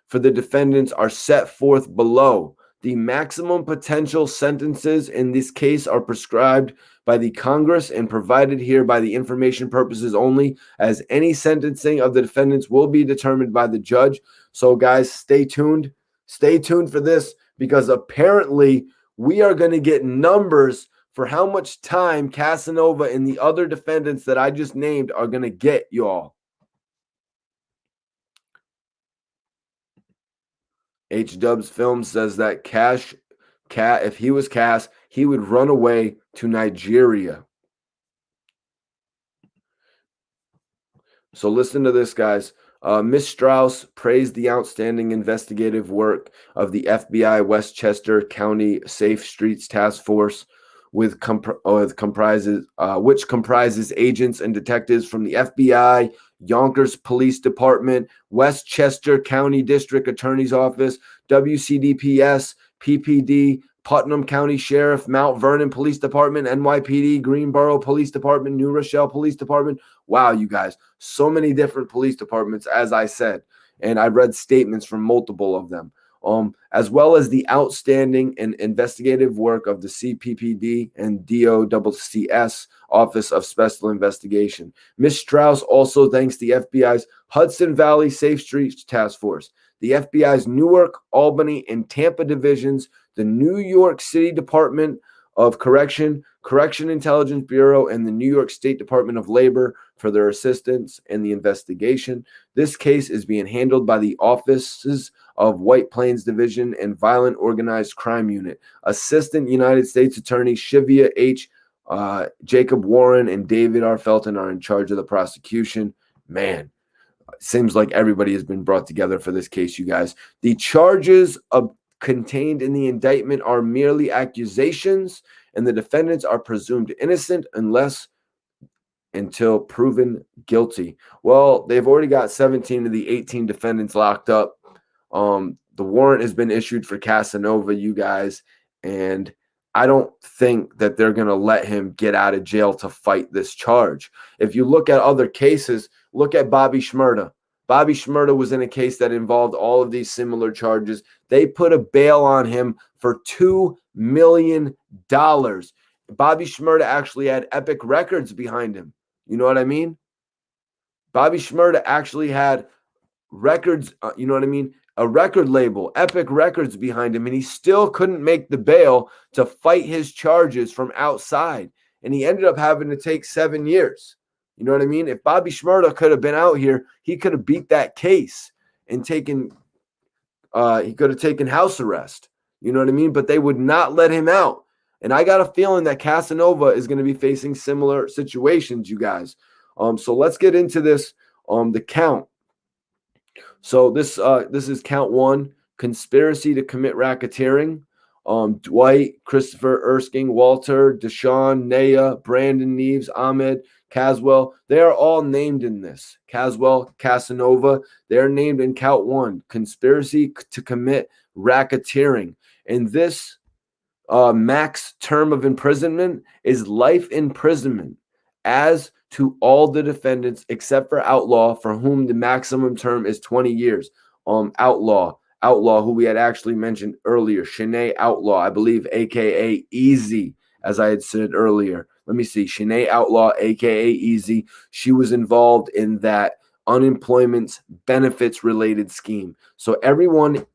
for the defendants are set forth below. The maximum potential sentences in this case are prescribed by the Congress and provided here by the information purposes only, as any sentencing of the defendants will be determined by the judge. So, guys, stay tuned. Stay tuned for this, because apparently we are going to get numbers for how much time Casanova and the other defendants that I just named are going to get, y'all. H-Dub's film says that if he was Cass, he would run away to Nigeria. So listen to this, guys. Ms. Strauss praised the outstanding investigative work of the FBI Westchester County Safe Streets Task Force, which comprises agents and detectives from the FBI, Yonkers Police Department, Westchester County District Attorney's Office, WCDPS, PPD, Putnam County Sheriff, Mount Vernon Police Department, NYPD, Greensboro Police Department, New Rochelle Police Department. Wow, you guys, so many different police departments, as I said, and I read statements from multiple of them. As well as the outstanding and investigative work of the CPPD and DOCCS Office of Special Investigation. Ms. Strauss also thanks the FBI's Hudson Valley Safe Streets Task Force, the FBI's Newark, Albany, and Tampa divisions, the New York City Department of Correction Intelligence Bureau, and the New York State Department of Labor for their assistance in the investigation. This case is being handled by the offices of White Plains Division and Violent Organized Crime Unit. Assistant United States Attorney Shivia H. Jacob Warren and David R. Felton are in charge of the prosecution. Man, it seems like everybody has been brought together for this case, you guys. The charges contained in the indictment are merely accusations, and the defendants are presumed innocent until proven guilty. Well, they've already got 17 of the 18 defendants locked up. The warrant has been issued for Casanova, you guys, and I don't think that they're going to let him get out of jail to fight this charge. If you look at other cases, look at Bobby Shmurda. Bobby Shmurda was in a case that involved all of these similar charges. They put a bail on him for $2 million. Bobby Shmurda actually had Epic Records behind him. You know what I mean? Bobby Shmurda actually had records, you know what I mean? a record label, Epic Records, behind him, and he still couldn't make the bail to fight his charges from outside. And he ended up having to take 7 years. You know what I mean? If Bobby Shmurda could have been out here, he could have beat that case and taken he could have taken house arrest. You know what I mean? But they would not let him out. And I got a feeling that Casanova is going to be facing similar situations, you guys. So let's get into this. The count. So this is count 1, conspiracy to commit racketeering. Dwight, Christopher, Erskine, Walter, Deshaun, Naya, Brandon, Neves, Ahmed, Caswell, they are all named in this. Caswell, Casanova, they're named in count 1, conspiracy to commit racketeering. And this max term of imprisonment is life imprisonment, as to all the defendants except for Outlaw, for whom the maximum term is 20 years. Outlaw, who we had actually mentioned earlier, Shanae Outlaw, I believe, aka Easy, as I had said earlier. Let me see, Shanae Outlaw, aka Easy. She was involved in that unemployment benefits related scheme. So everyone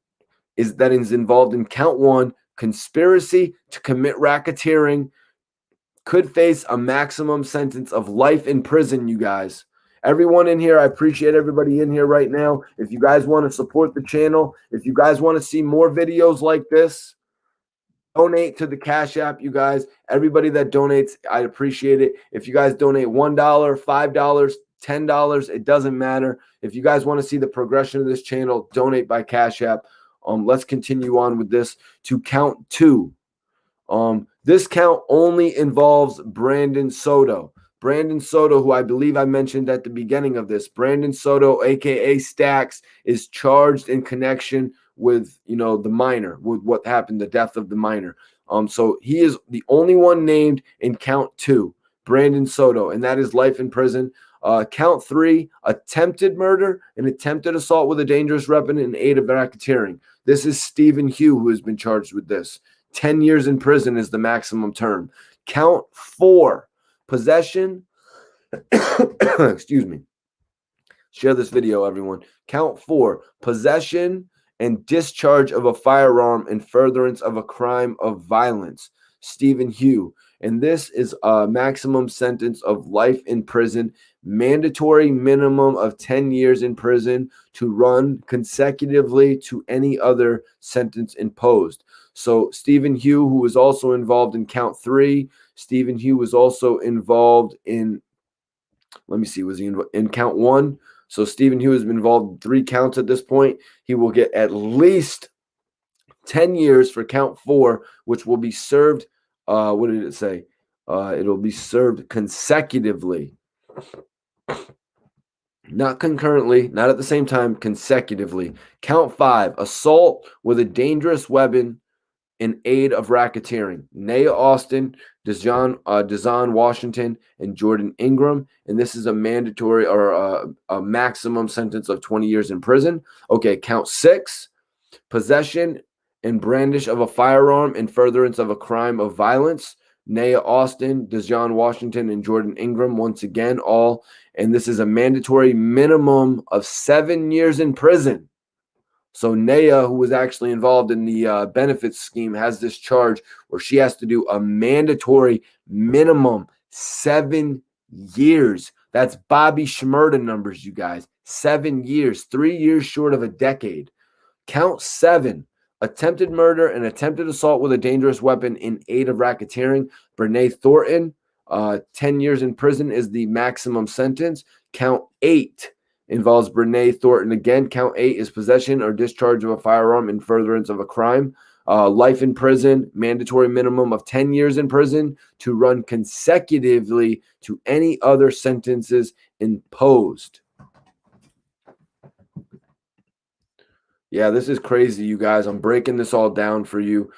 that is involved in count 1, conspiracy to commit racketeering, could face a maximum sentence of life in prison, you guys. Everyone in here, I appreciate everybody in here right now. If you guys want to support the channel, if you guys want to see more videos like this, donate to the Cash App, you guys. Everybody that donates, I appreciate it. If you guys donate $1, $5, $10, it doesn't matter. If you guys want to see the progression of this channel, donate by Cash App. Let's continue on with this to count 2. This count only involves Brandon Soto. Brandon Soto, who I believe I mentioned at the beginning of this, Brandon Soto, aka Stacks, is charged in connection with, the minor, with what happened, the death of the minor. So he is the only one named in count 2, Brandon Soto, and that is life in prison. Count 3, attempted murder and attempted assault with a dangerous weapon in aid of racketeering. This is Stephen Hugh, who has been charged with this. 10 years in prison is the maximum term. Count 4, possession. Excuse me. Share this video, everyone. Count 4, possession and discharge of a firearm in furtherance of a crime of violence. Stephen Hugh. And this is a maximum sentence of life in prison, mandatory minimum of 10 years in prison to run consecutively to any other sentence imposed. So Stephen Hugh, who was also involved in count 3, Stephen Hugh was also involved in, let me see, was he in count 1? So Stephen Hugh has been involved in 3 counts at this point. He will get at least 10 years for count 4, which will be served, what did it say? It'll be served consecutively. Not concurrently, not at the same time, consecutively. Count 5, assault with a dangerous weapon in aid of racketeering. Naya Austin, Dazon Washington, and Jordan Ingram. And this is a mandatory or a maximum sentence of 20 years in prison. Okay, count 6, possession and brandish of a firearm in furtherance of a crime of violence. Naya Austin, Dazon Washington, and Jordan Ingram, once again, all. And this is a mandatory minimum of 7 years in prison. So Naya, who was actually involved in the benefits scheme, has this charge where she has to do a mandatory minimum 7 years. That's Bobby Shmurda numbers, you guys. 7 years, 3 years short of a decade. Count 7, attempted murder and attempted assault with a dangerous weapon in aid of racketeering. Brene Thornton, 10 years in prison is the maximum sentence. Count 8 involves Brene Thornton again. Count 8 is possession or discharge of a firearm in furtherance of a crime. Life in prison, mandatory minimum of 10 years in prison to run consecutively to any other sentences imposed. Yeah, this is crazy, you guys. I'm breaking this all down for you.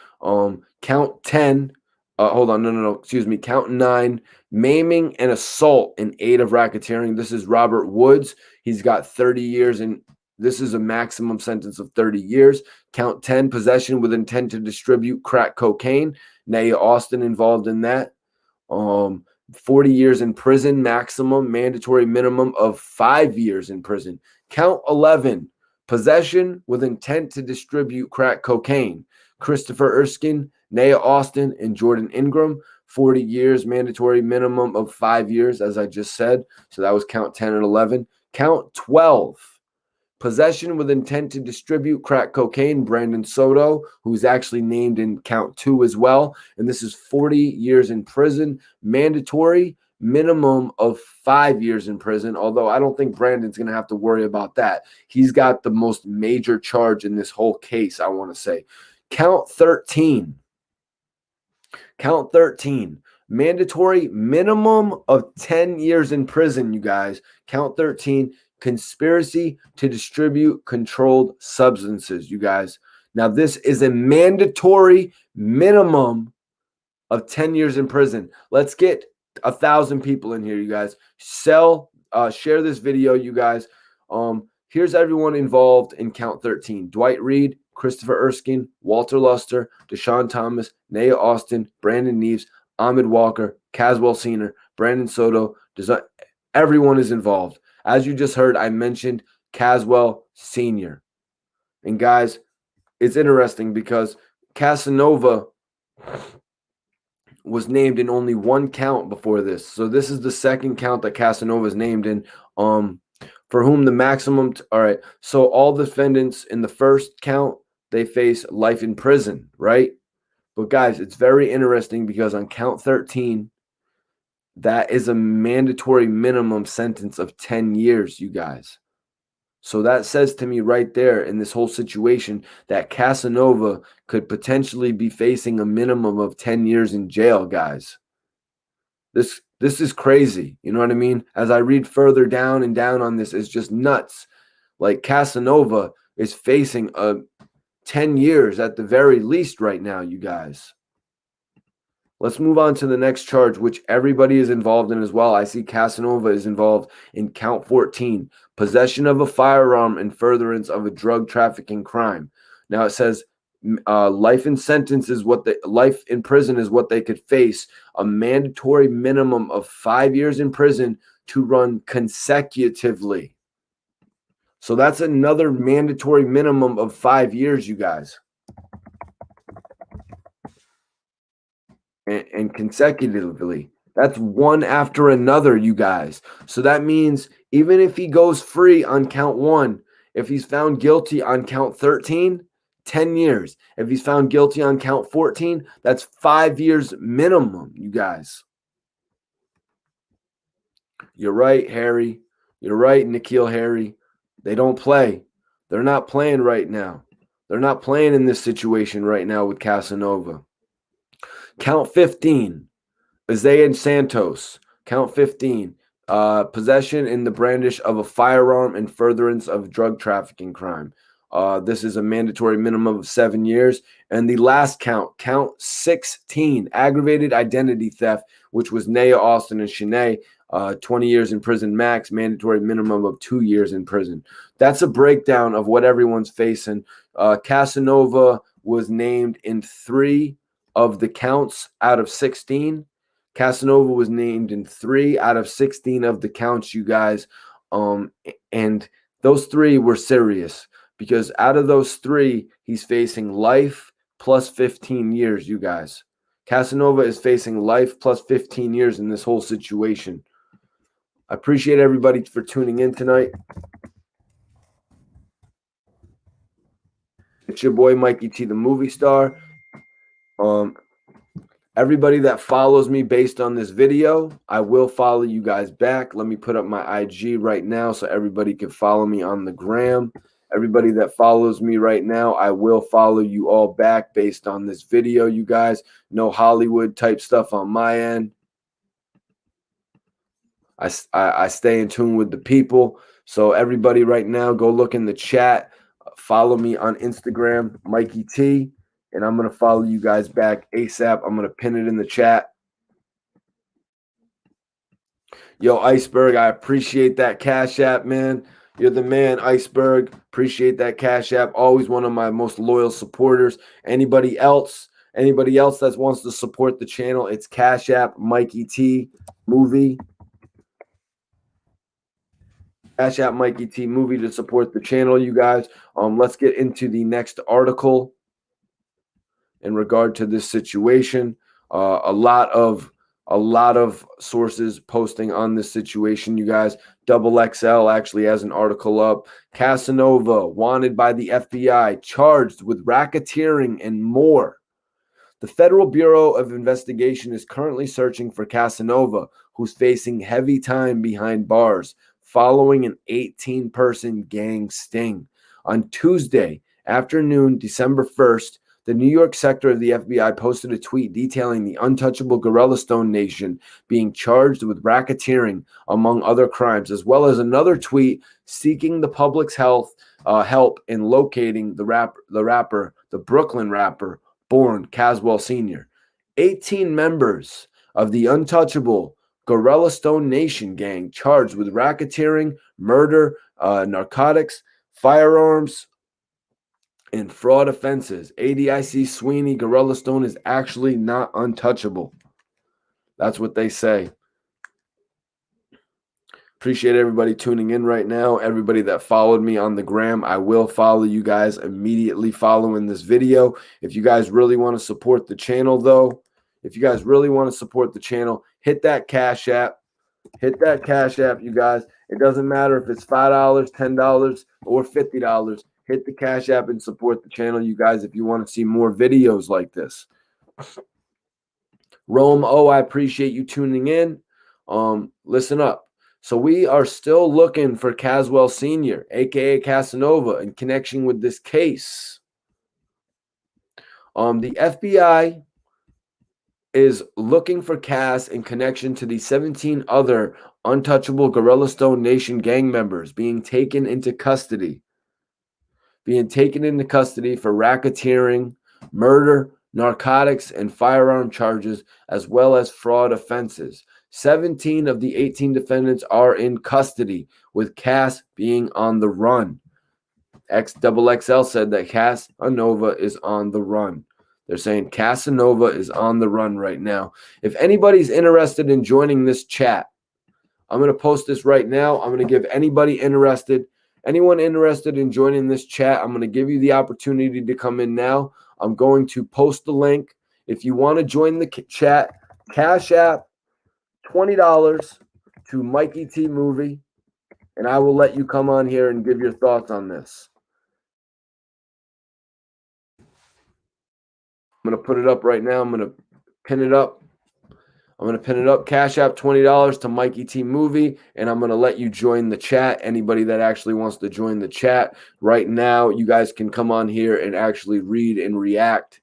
Count 10. Hold on. No. Excuse me. Count 9. Maiming and assault in aid of racketeering. This is Robert Woods. He's got 30 years, and this is a maximum sentence of 30 years. Count 10. Possession with intent to distribute crack cocaine. Naya Austin involved in that. 40 years in prison, maximum. Mandatory minimum of 5 years in prison. Count 11. Possession with intent to distribute crack cocaine. Christopher Erskine, Naya Austin, and Jordan Ingram. 40 years, mandatory minimum of 5 years, as I just said. So that was count 10 and 11. Count 12. Possession with intent to distribute crack cocaine, Brandon Soto, who's actually named in count 2 as well. And this is 40 years in prison, mandatory minimum of 5 years in prison, although I don't think Brandon's going to have to worry about that. He's got the most major charge in this whole case, I want to say. Count 13. Count 13. Mandatory minimum of 10 years in prison, you guys. Count 13. Conspiracy to distribute controlled substances, you guys. Now, this is a mandatory minimum of 10 years in prison. Let's get 1,000 people in here, you guys. Share this video, you guys. Here's everyone involved in count 13. Dwight Reed, Christopher Erskine, Walter Luster, Deshaun Thomas, Naya Austin, Brandon Neves, Ahmed Walker, Caswell Senior, Brandon Soto. Everyone is involved. As you just heard, I mentioned Caswell Senior. And guys, it's interesting because Casanova was named in only one count before this. So this is the second count that Casanova is named in, for whom the maximum. All right. So all defendants in the first count, they face life in prison, right? But guys, it's very interesting because on count 13, that is a mandatory minimum sentence of 10 years, you guys. So that says to me right there in this whole situation that Casanova could potentially be facing a minimum of 10 years in jail, guys. This is crazy. You know what I mean? As I read further down and down on this, it's just nuts. Like Casanova is facing 10 years at the very least right now, you guys. Let's move on to the next charge, which everybody is involved in as well. I see Casanova is involved in count 14, possession of a firearm and furtherance of a drug trafficking crime. Now it says life in prison is what they could face. A mandatory minimum of 5 years in prison to run consecutively. So that's another mandatory minimum of 5 years, you guys. And consecutively. That's one after another, you guys. So that means even if he goes free on count 1, if he's found guilty on count 13, 10 years. If he's found guilty on count 14, that's 5 years minimum, you guys. You're right, Harry. You're right, Nikhil Harry. They don't play. They're not playing right now. They're not playing in this situation right now with Casanova. Count 15, Isaiah Santos. Count 15, possession in the brandish of a firearm and furtherance of drug trafficking crime. This is a mandatory minimum of 7 years. And the last count, count 16, aggravated identity theft, which was Naya Austin and Shanae, 20 years in prison max, mandatory minimum of 2 years in prison. That's a breakdown of what everyone's facing. Casanova was named in 3 of the counts out of 16. Casanova was named in 3 out of 16 of the counts, you guys. And those 3 were serious because out of those 3, he's facing life plus 15 years, you guys. Casanova is facing life plus 15 years in this whole situation. I appreciate everybody for tuning in tonight. It's your boy Mikey T, the movie star. Everybody that follows me based on this video, I will follow you guys back. Let me put up my IG right now so everybody can follow me on the gram. Everybody that follows me right now, I will follow you all back based on this video, you guys. No Hollywood type stuff on my end. I stay in tune with the people. So everybody right now, go look in the chat. Follow me on Instagram, Mikey T. And I'm going to follow you guys back ASAP. I'm going to pin it in the chat. Yo, Iceberg, I appreciate that Cash App, man. You're the man, Iceberg. Appreciate that Cash App. Always one of my most loyal supporters. Anybody else that wants to support the channel, it's Cash App, Mikey T, movie. Cash App Mikey T Movie to support the channel, you guys. Let's get into the next article in regard to this situation. A lot of sources posting on this situation, you guys. Double XL actually has an article up. Casanova wanted by the FBI, charged with racketeering and more. The Federal Bureau of Investigation is currently searching for Casanova, who's facing heavy time behind bars following an 18-person gang sting. On Tuesday afternoon, December 1st, the New York sector of the FBI posted a tweet detailing the Untouchable Gorilla Stone Nation being charged with racketeering, among other crimes, as well as another tweet seeking the public's help in locating the Brooklyn rapper, Born Caswell Sr. 18 members of the Untouchable Gorilla Stone Nation gang charged with racketeering, murder, narcotics, firearms, and fraud offenses. ADIC Sweeney Gorilla Stone is actually not untouchable. That's what they say. Appreciate everybody tuning in right now. Everybody that followed me on the gram, I will follow you guys immediately following this video. If you guys really want to support the channel, though, hit that Cash App. Hit that Cash App, you guys. It doesn't matter if it's $5, $10, or $50. Hit the Cash App and support the channel, you guys, if you want to see more videos like this. Rome, I appreciate you tuning in. Listen up. So we are still looking for Caswell Sr., a.k.a. Casanova, in connection with this case. The FBI is looking for Cass in connection to the 17 other Untouchable Gorilla Stone Nation gang members being taken into custody for racketeering, murder, narcotics, and firearm charges, as well as fraud offenses. 17 of the 18 defendants are in custody, with Cass being on the run. XXL said that Casanova is on the run. They're saying Casanova is on the run right now. If anybody's interested in joining this chat, I'm going to post this right now. I'm going to give anyone interested in joining this chat, I'm going to give you the opportunity to come in now. I'm going to post the link. If you want to join the chat, Cash App $20 to Mikey T Movie, and I will let you come on here and give your thoughts on this. I'm going to put it up right now. I'm going to pin it up. Cash App $20 to Mikey T Movie, and I'm going to let you join the chat. Anybody that actually wants to join the chat right now, you guys can come on here and actually read and react.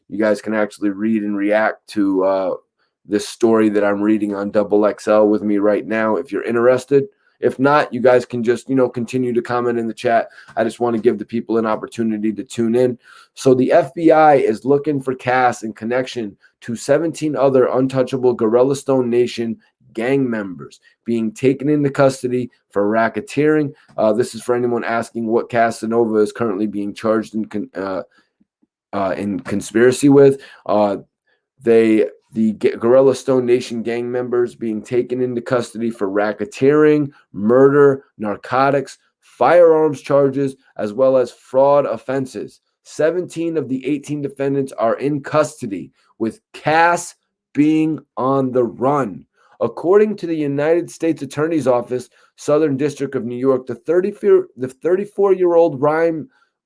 You guys can actually read and react to this story that I'm reading on Double XL with me right now, if you're interested. If not, you guys can just, continue to comment in the chat. I just want to give the people an opportunity to tune in. So the FBI is looking for Cass in connection to 17 other Untouchable Gorilla Stone Nation gang members being taken into custody for racketeering. This is for anyone asking what Casanova is currently being charged in conspiracy with. The Gorilla Stone Nation gang members being taken into custody for racketeering, murder, narcotics, firearms charges, as well as fraud offenses. 17 of the 18 defendants are in custody, with Cass being on the run. According to the United States Attorney's Office, Southern District of New York, the 34-year-old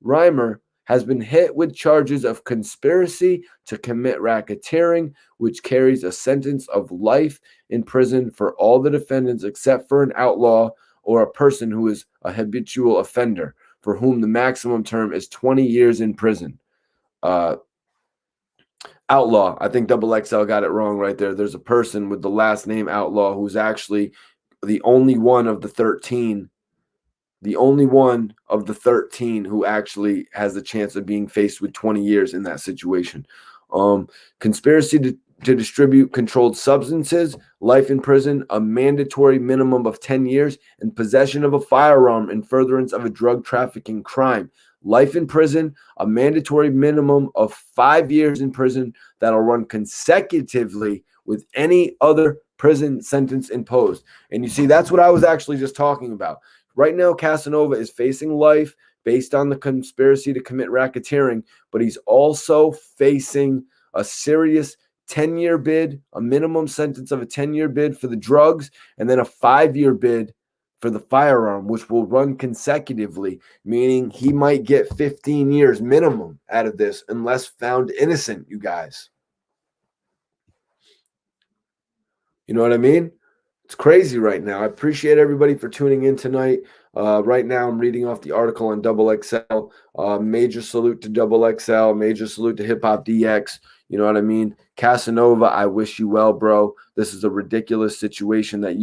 rhymer has been hit with charges of conspiracy to commit racketeering, which carries a sentence of life in prison for all the defendants except for an outlaw or a person who is a habitual offender, for whom the maximum term is 20 years in prison. Outlaw, I think Double XL got it wrong right there. There's a person with the last name Outlaw who's actually the only one of the 13 who actually has the chance of being faced with 20 years in that situation. Conspiracy to distribute controlled substances, life in prison, a mandatory minimum of 10 years, and possession of a firearm in furtherance of a drug trafficking crime. Life in prison, a mandatory minimum of 5 years in prison that'll run consecutively with any other prison sentence imposed. And you see, that's what I was actually just talking about. Right now, Casanova is facing life based on the conspiracy to commit racketeering, but he's also facing a serious 10-year bid, a minimum sentence of a 10-year bid for the drugs, and then a 5-year bid for the firearm, which will run consecutively, meaning he might get 15 years minimum out of this unless found innocent, you guys. You know what I mean? It's crazy right now. I appreciate everybody for tuning in tonight. Right now, I'm reading off the article on Double XL. Major salute to Double XL. Major salute to Hip Hop DX. You know what I mean? Casanova, I wish you well, bro. This is a ridiculous situation that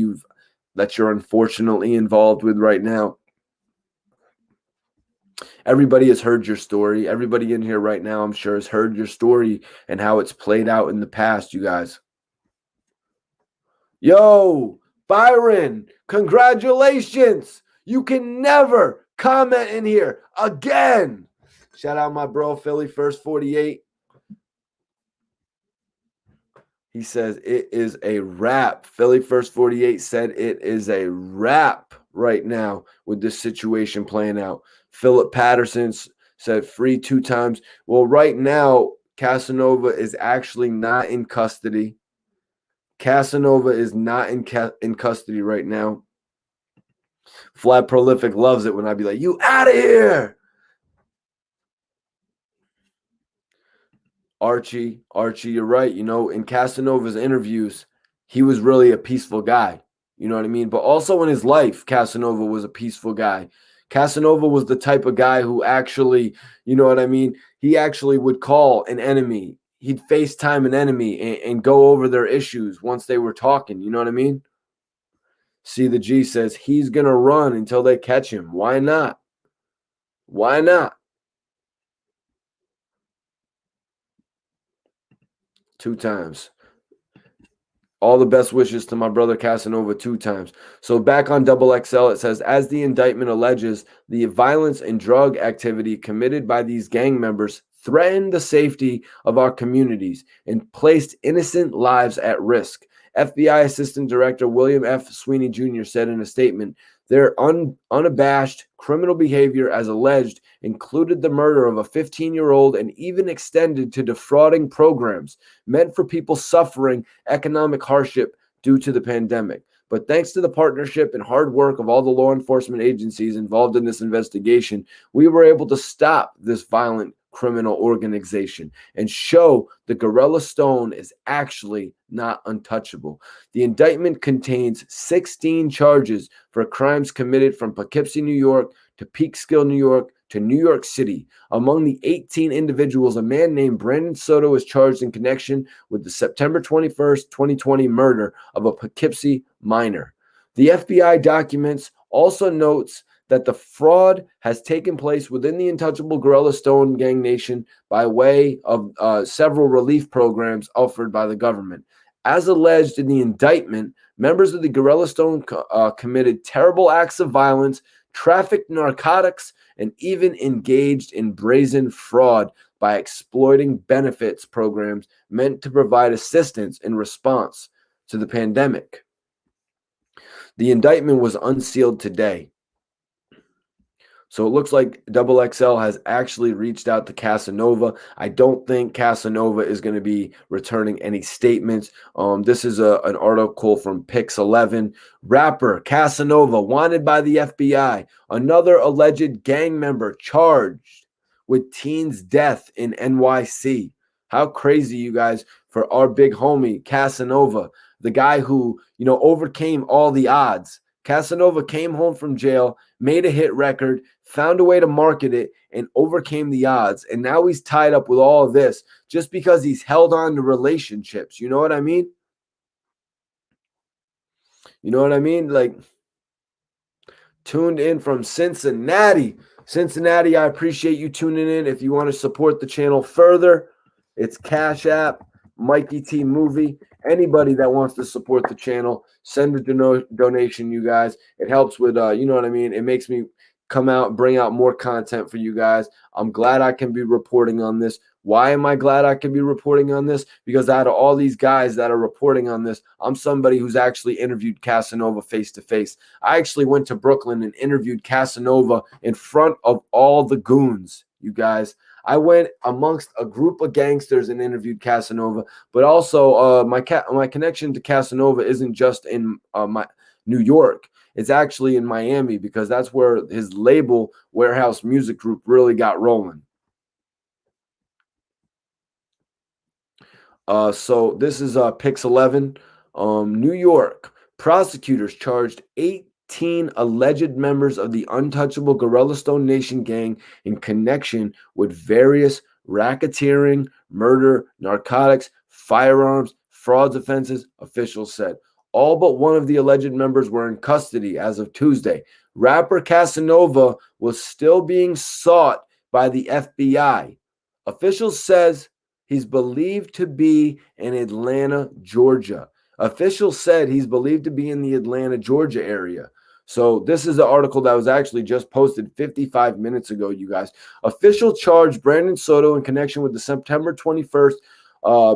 you're unfortunately involved with right now. Everybody has heard your story. Everybody in here right now, I'm sure, has heard your story and how it's played out in the past, you guys. Yo, Byron, congratulations. You can never comment in here again. Shout out my bro, Philly First 48. He says it is a wrap. Philly First 48 said it is a wrap right now with this situation playing out. Philip Patterson said free 2 times. Well, right now, Casanova is actually not in custody. Casanova is not in custody right now. Flat Prolific loves it when I be like, you out of here. Archie, you're right. You know, in Casanova's interviews, he was really a peaceful guy. You know what I mean? But also in his life, Casanova was a peaceful guy. Casanova was the type of guy who actually, you know what I mean? He actually would call an enemy. He'd FaceTime an enemy and go over their issues once they were talking. You know what I mean? See, the G says he's going to run until they catch him. Why not? Why not? 2 times. All the best wishes to my brother Casanova 2 times. So back on Double XL, it says, as the indictment alleges, the violence and drug activity committed by these gang members threatened the safety of our communities and placed innocent lives at risk. FBI Assistant Director William F. Sweeney Jr. said in a statement, their unabashed criminal behavior as alleged included the murder of a 15-year-old and even extended to defrauding programs meant for people suffering economic hardship due to the pandemic. But thanks to the partnership and hard work of all the law enforcement agencies involved in this investigation, we were able to stop this violent criminal organization and show the Gorilla Stone is actually not untouchable. The indictment contains 16 charges for crimes committed from Poughkeepsie, New York to Peekskill, New York to New York City. Among the 18 individuals, a man named Brandon Soto is charged in connection with the September 21st, 2020 murder of a Poughkeepsie minor. The FBI documents also notes that the fraud has taken place within the Untouchable Gorilla Stone Gang Nation by way of several relief programs offered by the government. As alleged in the indictment, members of the Gorilla Stone committed terrible acts of violence, trafficked narcotics, and even engaged in brazen fraud by exploiting benefits programs meant to provide assistance in response to the pandemic. The indictment was unsealed today. So it looks like Double XL has actually reached out to Casanova. I don't think Casanova is going to be returning any statements. This is an article from Pix11. Rapper Casanova wanted by the FBI. Another alleged gang member charged with teen's death in NYC. How crazy, you guys, for our big homie Casanova, the guy who, overcame all the odds. Casanova came home from jail, made a hit record, found a way to market it, and overcame the odds. And now he's tied up with all of this just because he's held on to relationships. You know what I mean? You know what I mean? Like, tuned in from Cincinnati. Cincinnati, I appreciate you tuning in. If you want to support the channel further, it's Cash App, Mikey T Movie. Anybody that wants to support the channel, send a donation, you guys. It helps with, you know what I mean? It makes me come out, bring out more content for you guys. I'm glad I can be reporting on this. Why am I glad I can be reporting on this? Because out of all these guys that are reporting on this, I'm somebody who's actually interviewed Casanova face to face. I actually went to Brooklyn and interviewed Casanova in front of all the goons, you guys. I went amongst a group of gangsters and interviewed Casanova, but also my connection to Casanova isn't just in my New York. It's actually in Miami because that's where his label, Warehouse Music Group, really got rolling. So this is Pix 11. New York prosecutors charged 18 alleged members of the Untouchable Gorilla Stone Nation gang in connection with various racketeering, murder, narcotics, firearms, frauds offenses, officials said. All but one of the alleged members were in custody as of Tuesday. Rapper Casanova was still being sought by the FBI. Officials says he's believed to be in Atlanta, Georgia. Officials said he's believed to be in the Atlanta, Georgia area. So this is an article that was actually just posted 55 minutes ago, you guys. Official charged Brandon Soto in connection with the September 21st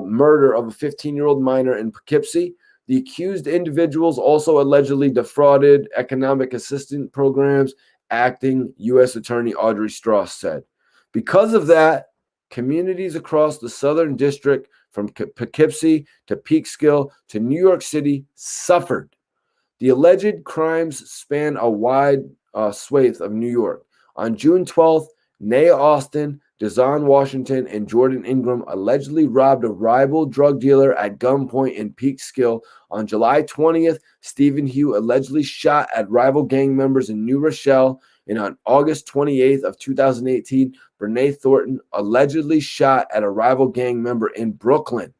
murder of a 15-year-old minor in Poughkeepsie. The accused individuals also allegedly defrauded economic assistance programs, acting U.S. Attorney Audrey Strauss said. Because of that, communities across the Southern District, from Poughkeepsie to Peekskill to New York City, suffered. The alleged crimes span a wide swathe of New York. On June 12th, Naya Austin, Dazon Washington, and Jordan Ingram allegedly robbed a rival drug dealer at gunpoint in Peekskill. On July 20th, Stephen Hugh allegedly shot at rival gang members in New Rochelle. And on August 28th of 2018, Brene Thornton allegedly shot at a rival gang member in Brooklyn.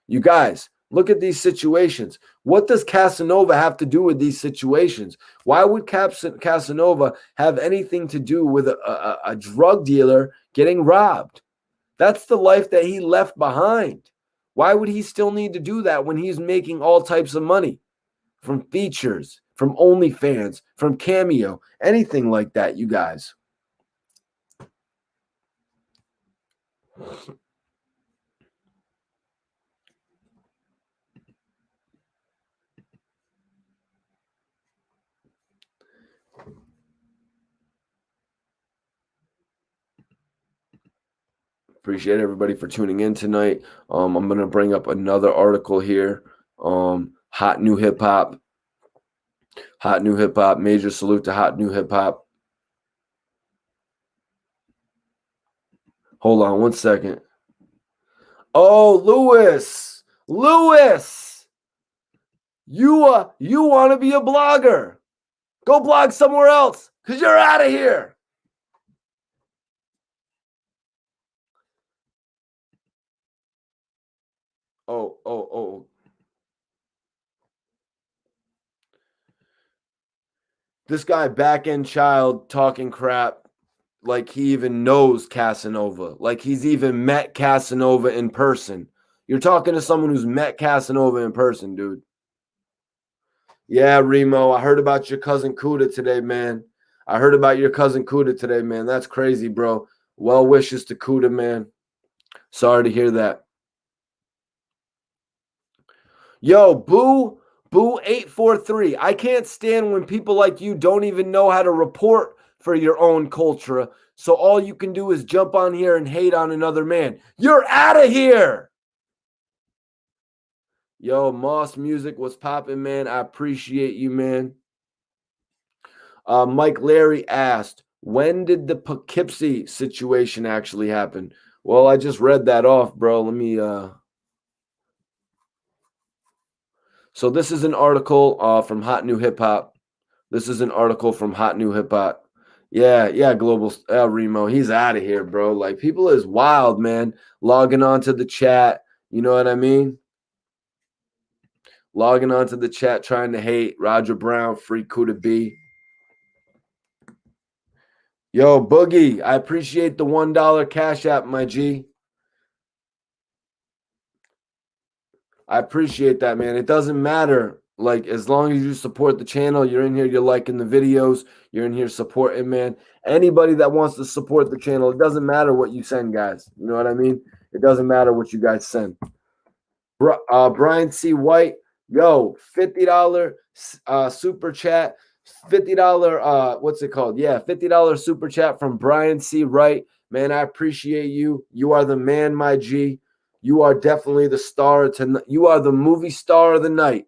You guys, look at these situations. What does Casanova have to do with these situations? Why would Casanova have anything to do with a drug dealer getting robbed? That's the life that he left behind. Why would he still need to do that when he's making all types of money from features, from OnlyFans, from Cameo, anything like that, you guys? Appreciate everybody for tuning in tonight. I'm going to bring up another article here. Hot New Hip Hop. Hot New Hip Hop. Major salute to Hot New Hip Hop. Hold on one second. Oh, Lewis. You want to be a blogger. Go blog somewhere else because you're out of here. Oh. This guy, back end child, talking crap like he even knows Casanova, like he's even met Casanova in person. You're talking to someone who's met Casanova in person, dude. Yeah, Remo, I heard about your cousin Kuda today, man. That's crazy, bro. Well wishes to Kuda, man. Sorry to hear that. Yo, Boo 843. I can't stand when people like you don't even know how to report for your own culture. So all you can do is jump on here and hate on another man. You're out of here. Yo, Moss Music was popping, man. I appreciate you, man. Mike Larry asked, when did the Poughkeepsie situation actually happen? Well, I just read that off, bro. Let me So this is an article from Hot New Hip Hop. Yeah, Global Remo. He's out of here, bro. Like, people is wild, man. Logging on to the chat. You know what I mean? Logging on to the chat, trying to hate. Roger Brown, free Kuda B. Yo, Boogie, I appreciate the $1 Cash App, my G. I appreciate that, man. It doesn't matter Like, as long as you support the channel, you're in here, you're liking the videos, you're in here supporting, man. Anybody that wants to support the channel, it doesn't matter what you send, guys. You know what I mean? It doesn't matter what you guys send. Brian C. White, yo, $50 super chat. $50 what's it called? Yeah, $50 super chat from Brian C. Wright. Man, I appreciate you. You are the man, my G. You are definitely the star tonight. You are the movie star of the night.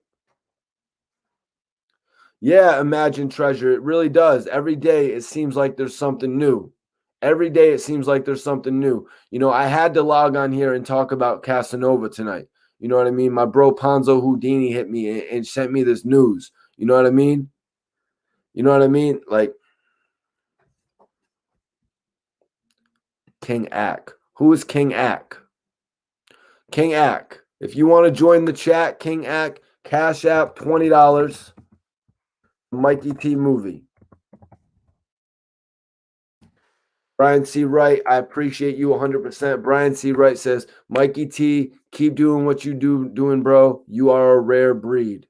Yeah, Imagine Treasure. It really does. Every day it seems like there's something new. Every day it seems like there's something new. You know, I had to log on here and talk about Casanova tonight. You know what I mean? My bro Ponzo Houdini hit me and sent me this news. You know what I mean? You know what I mean? Like King Ack. Who is King Ack? King Ack. If you want to join the chat, King Ack, Cash App, $20. Mikey T movie. Brian C. Wright, I appreciate you 100%. Brian C. Wright says, Mikey T, keep doing what you doing, bro. You are a rare breed.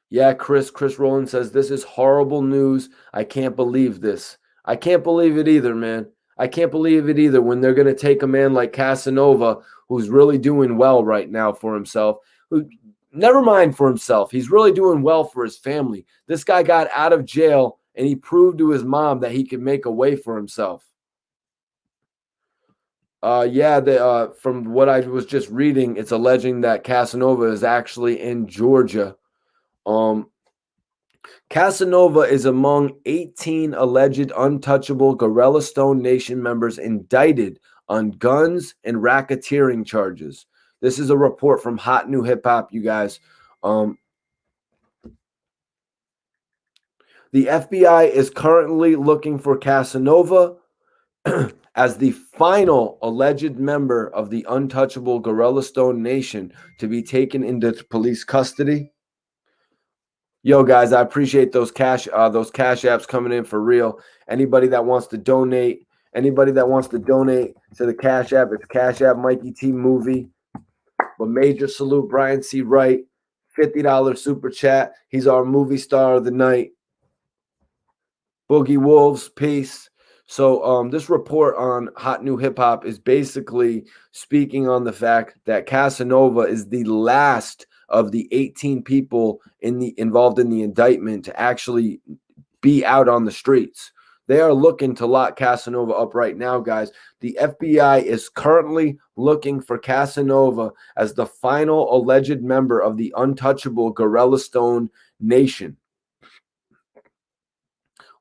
Yeah, Chris Rowland says, this is horrible news. I can't believe this. I can't believe it either, man. I can't believe it either when they're going to take a man like Casanova, who's really doing well right now for himself, who never mind for himself. He's really doing well for his family. This guy got out of jail and he proved to his mom that he could make a way for himself. Yeah, from what I was just reading, it's alleging that Casanova is actually in Georgia. Casanova is among 18 alleged Untouchable Gorilla Stone Nation members indicted on guns and racketeering charges. This is a report from Hot New Hip Hop, you guys. The FBI is currently looking for Casanova as the final alleged member of the Untouchable Gorilla Stone Nation to be taken into police custody. Yo, guys, I appreciate those cash apps coming in for real. Anybody that wants to donate to the Cash App, it's Cash App Mikey T Movie. But major salute, Brian C. Wright, $50 super chat. He's our movie star of the night. Boogie Wolves, peace. So this report on Hot New Hip Hop is basically speaking on the fact that Casanova is the last of the 18 people involved in the indictment to actually be out on the streets. They are looking to lock Casanova up right now, guys. The FBI is currently looking for Casanova as the final alleged member of the Untouchable Gorilla Stone Nation.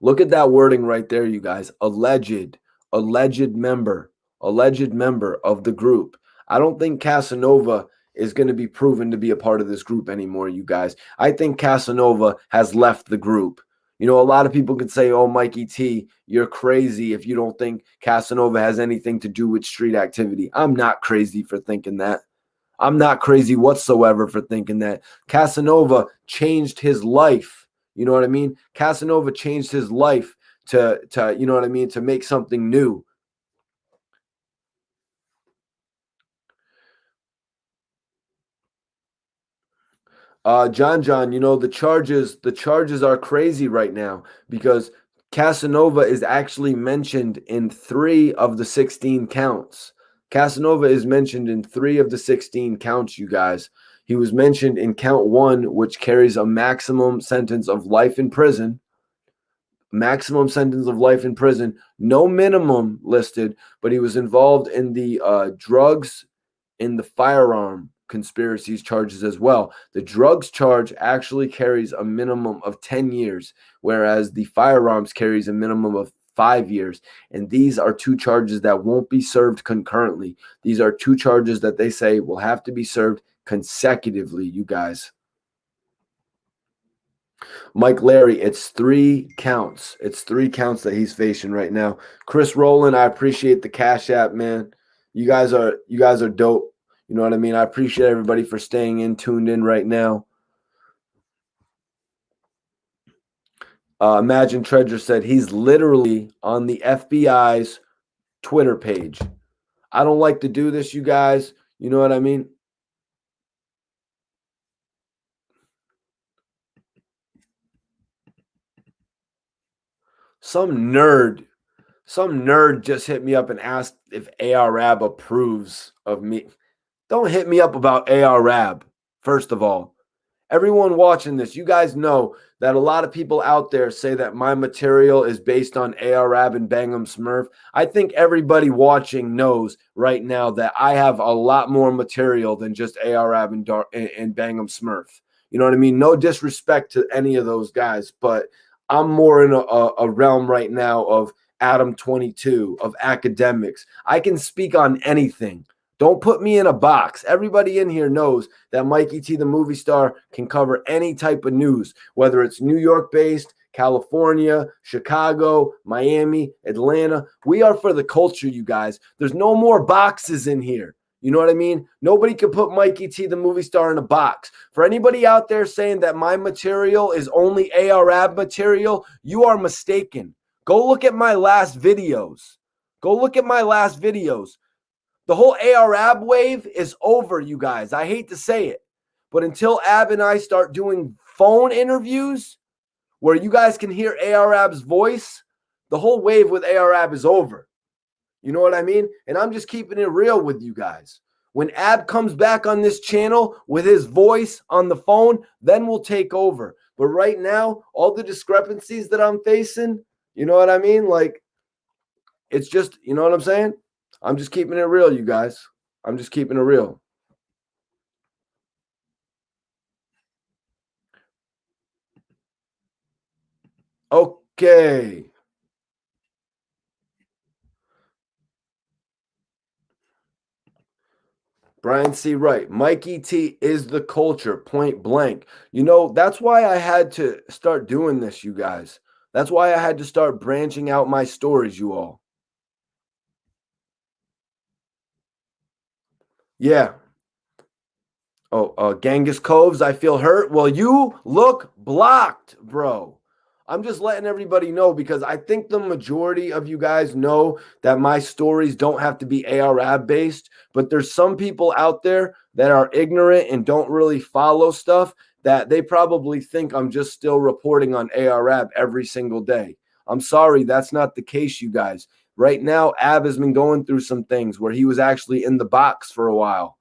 Look at that wording right there, you guys. Alleged member of the group. I don't think Casanova is going to be proven to be a part of this group anymore, you guys. I think Casanova has left the group. You know, a lot of people could say, oh, Mikey T, you're crazy if you don't think Casanova has anything to do with street activity. I'm not crazy for thinking that. I'm not crazy whatsoever for thinking that. Casanova changed his life. You know what I mean? Casanova changed his life to you know what I mean, to make something new. John, you know, the charges are crazy right now because Casanova is actually mentioned in 3 of the 16 counts. Casanova is mentioned in 3 of the 16 counts, you guys. He was mentioned in count 1, which carries a maximum sentence of life in prison. Maximum sentence of life in prison, no minimum listed, but he was involved in the drugs in the firearm conspiracies charges as well. The drugs charge actually carries a minimum of 10 years, whereas the firearms carries a minimum of 5 years. And these are 2 charges that won't be served concurrently. These are 2 charges that they say will have to be served consecutively, you guys. Mike Larry, it's 3 counts. It's 3 counts that he's facing right now. Chris Rowland, I appreciate the Cash App, man. You guys are dope. You know what I mean? I appreciate everybody for staying in, tuned in right now. Imagine Treasure said he's literally on the FBI's Twitter page. I don't like to do this, you guys. You know what I mean? Some nerd, some nerd just hit me up and asked if ARAB approves of me. Don't hit me up about ARAB, first of all. Everyone watching this, you guys know that a lot of people out there say that my material is based on ARAB and Bangum Smurf. I think everybody watching knows right now that I have a lot more material than just ARAB and Bangum Smurf. You know what I mean? No disrespect to any of those guys, but I'm more in a realm right now of Adam 22, of academics. I can speak on anything. Don't put me in a box. Everybody in here knows that Mikey T, the movie star, can cover any type of news, whether it's New York based, California, Chicago, Miami, Atlanta. We are for the culture, you guys. There's no more boxes in here. You know what I mean? Nobody can put Mikey T, the movie star, in a box. For anybody out there saying that my material is only ARAB material, you are mistaken. Go look at my last videos. Go look at my last videos. The whole ARAB wave is over, you guys. I hate to say it, but until Ab and I start doing phone interviews where you guys can hear ARAB's voice, the whole wave with ARAB is over. You know what I mean? And I'm just keeping it real with you guys. When Ab comes back on this channel with his voice on the phone, then we'll take over. But right now, all the discrepancies that I'm facing, you know what I mean? Like, it's just, you know what I'm saying? I'm just keeping it real, you guys. I'm just keeping it real. Okay. Brian C. Wright, Mikey T is the culture, point blank. You know, that's why I had to start doing this, you guys. That's why I had to start branching out my stories, you all. Yeah. Oh, Genghis Coves, I feel hurt. Well, you look blocked, bro. I'm just letting everybody know because I think the majority of you guys know that my stories don't have to be ARAB based, but there's some people out there that are ignorant and don't really follow stuff that they probably think I'm just still reporting on ARAB every single day. I'm sorry, that's not the case, you guys. Right now, Ab has been going through some things where he was actually in the box for a while.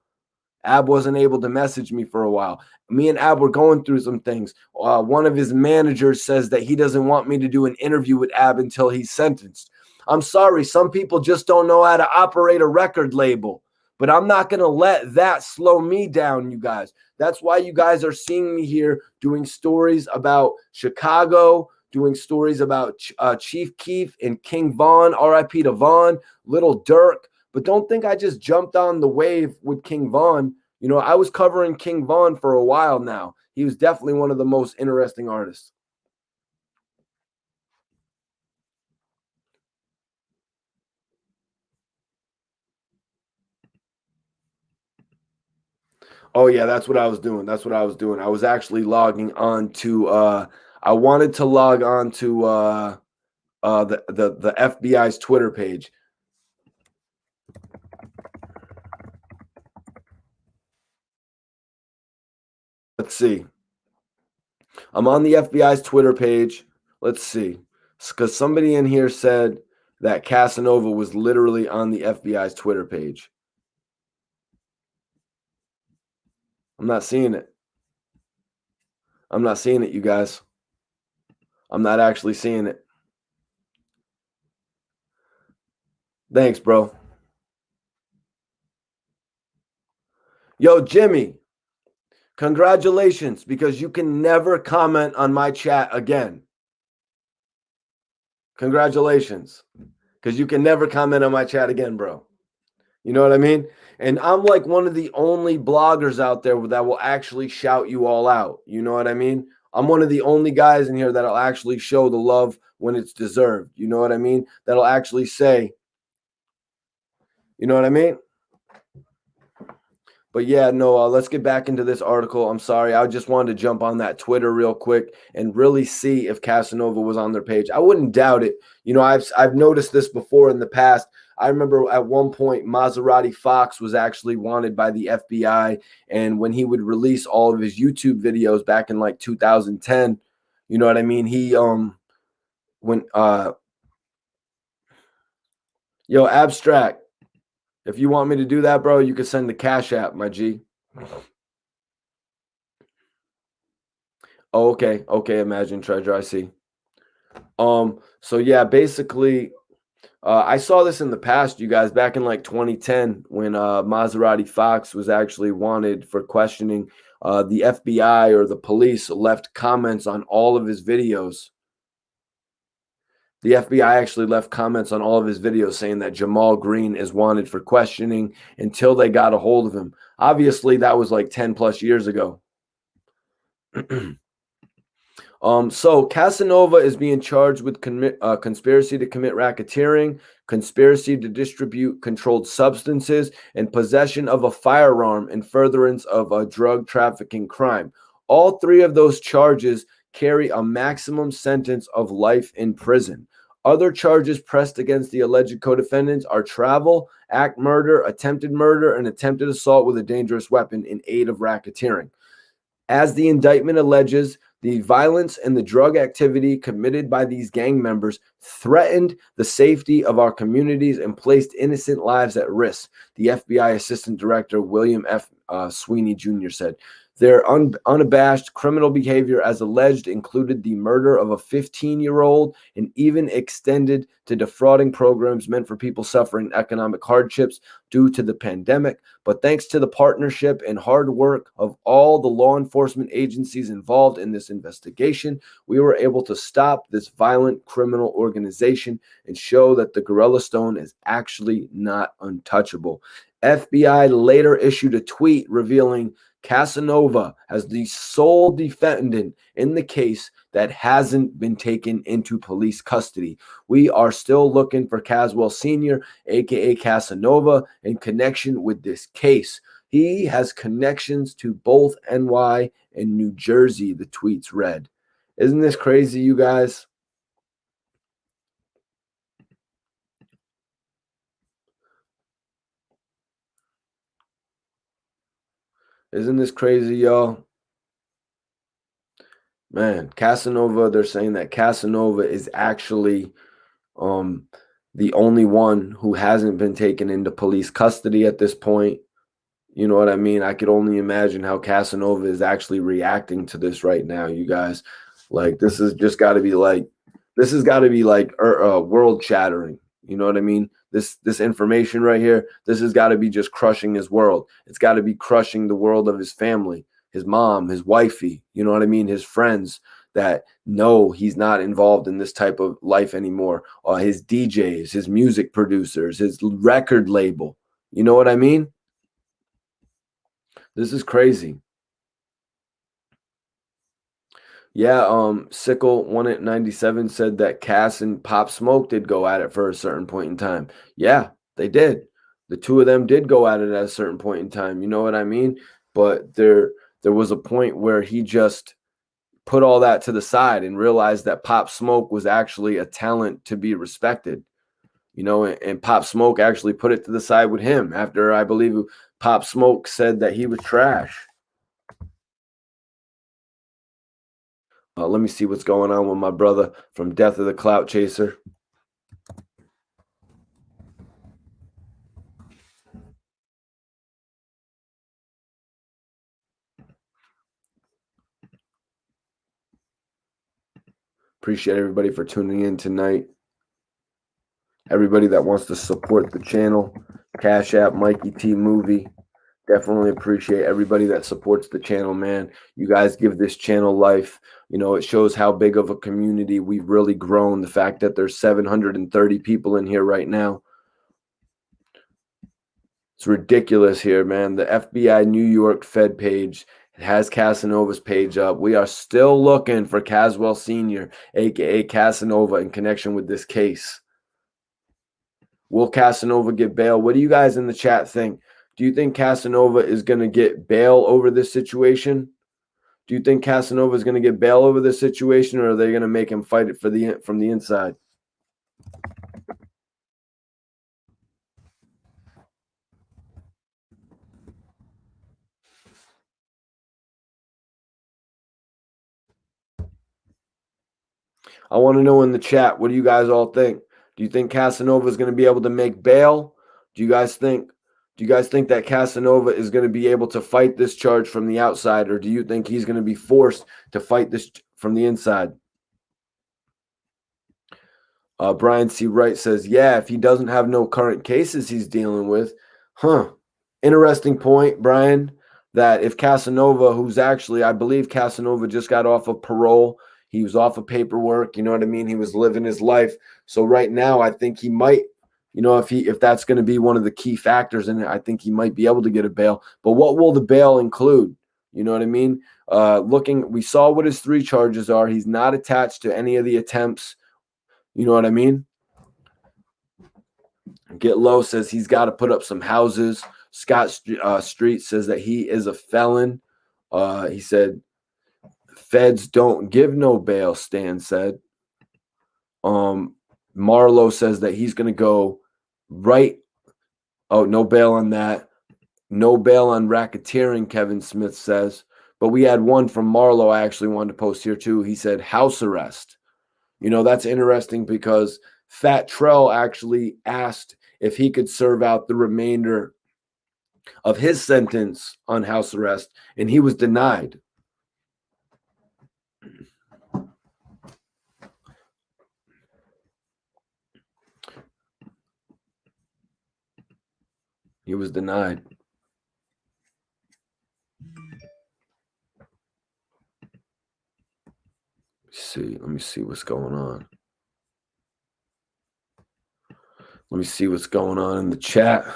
Ab wasn't able to message me for a while. Me and Ab were going through some things. One of his managers says that he doesn't want me to do an interview with Ab until he's sentenced. I'm sorry. Some people just don't know how to operate a record label. But I'm not going to let that slow me down, you guys. That's why you guys are seeing me here doing stories about Chicago, doing stories about Chief Keef and King Von, RIP to Von, Little Durk. But don't think I just jumped on the wave with King Von. You know, I was covering King Von for a while now. He was definitely one of the most interesting artists. Oh yeah, that's what I was doing. That's what I was doing. I was actually logging on to I wanted to log on to the FBI's Twitter page. Let's see. I'm on the FBI's Twitter page. Let's see. Because somebody in here said that Casanova was literally on the FBI's Twitter page. I'm not seeing it. I'm not seeing it, you guys. I'm not actually seeing it. Thanks, bro. Yo, Jimmy, congratulations, because you can never comment on my chat again. Congratulations, because you can never comment on my chat again, bro. You know what I mean? And I'm like one of the only bloggers out there that will actually shout you all out. You know what I mean? I'm one of the only guys in here that'll actually show the love when it's deserved. You know what I mean? That'll actually say, you know what I mean? But yeah, no, let's get back into this article. I'm sorry. I just wanted to jump on that Twitter real quick and really see if Casanova was on their page. I wouldn't doubt it. You know, I've noticed this before in the past. I remember at one point Maserati Fox was actually wanted by the FBI, and when he would release all of his YouTube videos back in like 2010, you know what I mean? He when Yo, Abstract, if you want me to do that, bro, you can send the Cash App, my G. Oh, okay. Okay, Imagine Treasure, I see. So yeah, basically, I saw this in the past, you guys, back in like 2010 when Maserati Fox was actually wanted for questioning. The FBI or the police left comments on all of his videos. The FBI actually left comments on all of his videos saying that Jamal Green is wanted for questioning until they got a hold of him. Obviously, that was like 10 plus years ago. So Casanova is being charged with conspiracy to commit racketeering, conspiracy to distribute controlled substances, and possession of a firearm in furtherance of a drug trafficking crime. All three of those charges carry a maximum sentence of life in prison. Other charges pressed against the alleged co-defendants are travel, act murder, and attempted assault with a dangerous weapon in aid of racketeering. As the indictment alleges, the violence and the drug activity committed by these gang members threatened the safety of our communities and placed innocent lives at risk, the FBI Assistant Director William F. Sweeney Jr. said. Their unabashed criminal behavior, as alleged, included the murder of a 15-year-old and even extended to defrauding programs meant for people suffering economic hardships due to the pandemic. But thanks to the partnership and hard work of all the law enforcement agencies involved in this investigation, we were able to stop this violent criminal organization and show that the Gorilla Stone is actually not untouchable. FBI later issued a tweet revealing Casanova as the sole defendant in the case that hasn't been taken into police custody. We are still looking for Caswell Sr., aka Casanova, in connection with this case. He has connections to both NY and New Jersey, the tweets read. Isn't this crazy, you guys? Isn't this crazy, y'all? Man, Casanova, they're saying that Casanova is actually um the only one who hasn't been taken into police custody at this point. You know what I mean? I could only imagine how Casanova is actually reacting to this right now, you guys. Like this has just got to be like world shattering. You know what I mean? This information right here, this has got to be just crushing his world. It's got to be crushing the world of his family, his mom, his wifey, you know what I mean? His friends that know he's not involved in this type of life anymore. His DJs, his music producers, his record label. You know what I mean? This is crazy. Yeah, Sickle 1 at 97 said that Cass and Pop Smoke did go at it for a certain point in time. Yeah, they did. The two of them did go at it at a certain point in time. You know what I mean? But there was a point where he just put all that to the side and realized that Pop Smoke was actually a talent to be respected. You know, and Pop Smoke actually put it to the side with him after I believe Pop Smoke said that he was trash. Let me see what's going on with my brother from Death of the Clout Chaser. Appreciate everybody for tuning in tonight. Everybody that wants to support the channel, Cash App, Mikey T Movie. Definitely appreciate everybody that supports the channel, man. You guys give this channel life. You know, it shows how big of a community we've really grown. The fact that there's 730 people in here right now. It's ridiculous here, man. The FBI New York Fed page has Casanova's page up. We are still looking for Caswell Sr., aka Casanova, in connection with this case. Will Casanova get bail? What do you guys in the chat think? Do you think Casanova is going to get bail over this situation? Do you think Casanova is going to get bail over this situation, or are they going to make him fight it from the inside? I want to know in the chat, what do you guys all think? Do you think Casanova is going to be able to make bail? Do you guys think that Casanova is going to be able to fight this charge from the outside, or do you think he's going to be forced to fight this from the inside? Brian C. Wright says, yeah, if he doesn't have no current cases he's dealing with. Interesting point, Brian, that if Casanova, who's actually, I believe Casanova just got off of parole. He was off of paperwork. You know what I mean? He was living his life. So right now, I think he might, if that's going to be one of the key factors in it, I think he might be able to get a bail. But what will the bail include? You know what I mean? We saw what his 3 charges are. He's not attached to any of the attempts. You know what I mean? Get Low says he's got to put up some houses. Scott Street says that he is a felon. He said, feds don't give no bail, Stan said. Marlo says that he's going to go right. Oh, no bail on that. No bail on racketeering, Kevin Smith says. But we had one from Marlo I actually wanted to post here too. He said house arrest. That's interesting because Fat Trell actually asked if he could serve out the remainder of his sentence on house arrest, and he was denied. He was denied. Let me see what's going on. Let me see what's going on in the chat.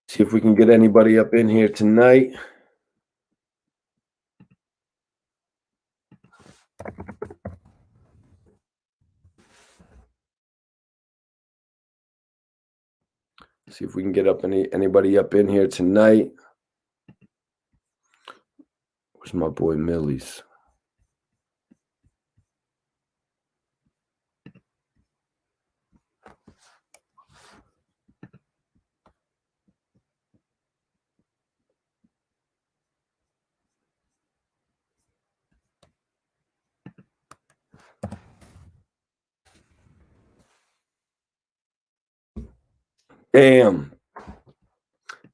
See if we can get anybody up in here tonight. See if we can get up anybody up in here tonight. Where's my boy Millie's?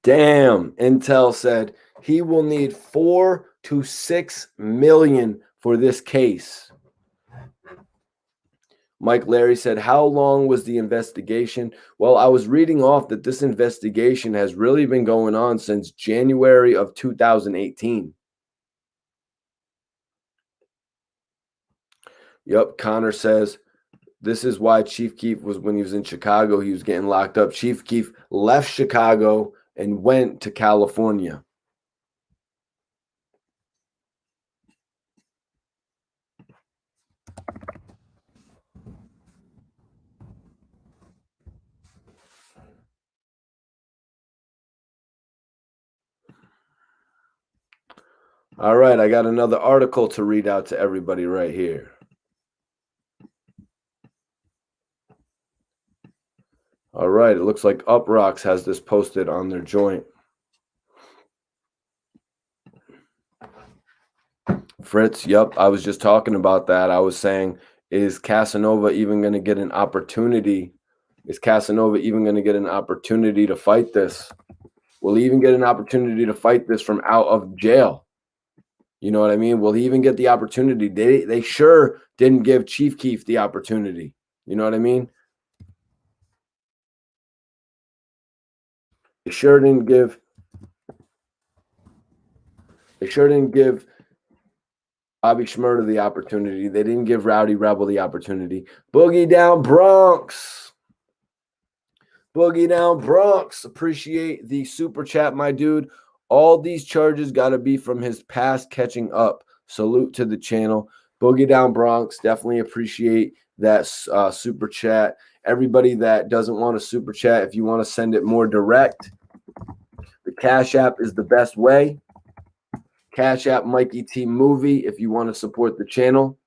Damn. Intel said he will need 4 to 6 million for this case. Mike Larry said, how long was the investigation? Well, I was reading off that this investigation has really been going on since January of 2018. Yep, Connor says, this is why Chief Keef was, when he was in Chicago, he was getting locked up. Chief Keef left Chicago and went to California. All right, I got another article to read out to everybody right here. All right, it looks like Uprocks has this posted on their joint. Fritz, yep, I was just talking about that. I was saying, is Casanova even going to get an opportunity? Is Casanova even going to get an opportunity to fight this? Will he even get an opportunity to fight this from out of jail? You know what I mean? Will he even get the opportunity? They sure didn't give Chief Keef the opportunity. You know what I mean? They sure didn't give Bobby Shmurda the opportunity. They didn't give Rowdy Rebel the opportunity. Boogie Down Bronx. Boogie Down Bronx. Appreciate the super chat, my dude. All these charges got to be from his past catching up. Salute to the channel. Boogie Down Bronx. Definitely appreciate that super chat. Everybody that doesn't want a super chat, if you want to send it more direct, the Cash App is the best way. Cash App Mikey T Movie if you want to support the channel.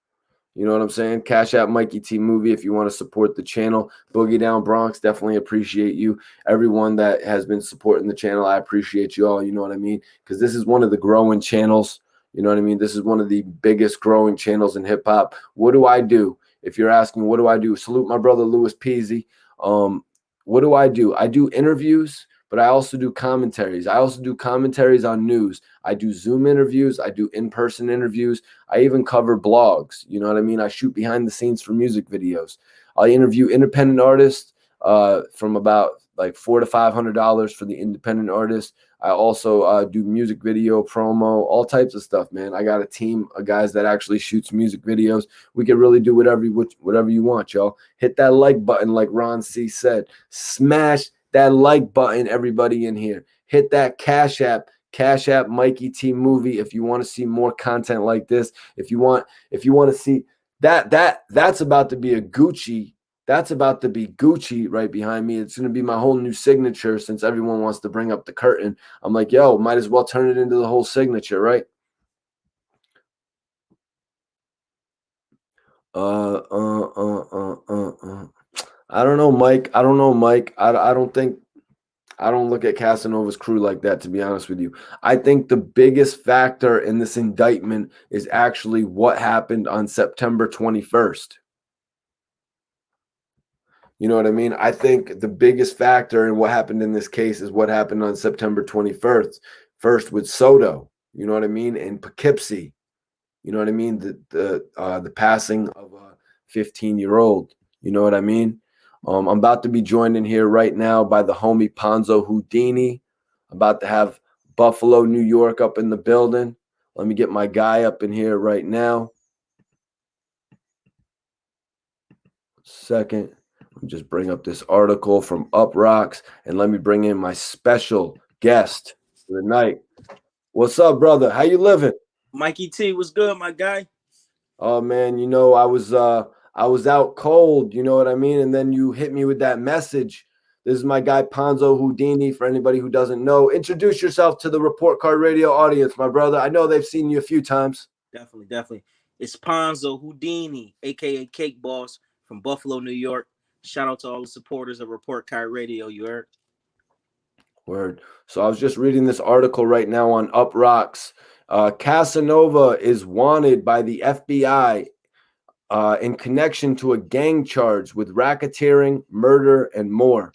You know what I'm saying? Cash App Mikey T Movie if you want to support the channel. Boogie Down Bronx, definitely appreciate you. Everyone that has been supporting the channel, I appreciate you all. You know what I mean? Because this is one of the growing channels. You know what I mean? This is one of the biggest growing channels in hip hop. What do? If you're asking, what do I do? Salute my brother Louis Peasy. What do? I do interviews, but I also do commentaries. I also do commentaries on news. I do Zoom interviews. I do in-person interviews. I even cover blogs. You know what I mean? I shoot behind the scenes for music videos. I interview independent artists from about like $400 to $500 for the independent artist. I also do music video promo, all types of stuff, man. I got a team of guys that actually shoots music videos. We can really do whatever you want, y'all. Hit that like button, like Ron C said. Smash that like button, everybody in here. Hit that Cash App Mikey T Movie if you want to see more content like this. If you want to see that's about to be a Gucci. That's about to be Gucci right behind me. It's going to be my whole new signature since everyone wants to bring up the curtain. I'm like, yo, might as well turn it into the whole signature, right? I don't know, Mike. I don't look at Casanova's crew like that, to be honest with you. I think the biggest factor in this indictment is actually what happened on September 21st. You know what I mean? I think the biggest factor in what happened in this case is what happened on September 21st, first with Soto, you know what I mean, and Poughkeepsie. You know what I mean? The passing of a 15-year-old. You know what I mean? I'm about to be joined in here right now by the homie Ponzo Houdini. About to have Buffalo, New York up in the building. Let me get my guy up in here right now. Second. Let me just bring up this article from Uprocks, and let me bring in my special guest for the night. What's up, brother? How you living? Mikey T, what's good, my guy? Oh man, you know, I was out cold, you know what I mean? And then you hit me with that message. This is my guy Ponzo Houdini. For anybody who doesn't know, introduce yourself to the Report Card Radio audience, my brother. I know they've seen you a few times. Definitely. It's Ponzo Houdini, aka Cake Boss from Buffalo, New York. Shout out to all the supporters of Report Card Radio. You heard? Word. So I was just reading this article right now on Uprocks. Casanova is wanted by the FBI in connection to a gang charge with racketeering, murder, and more.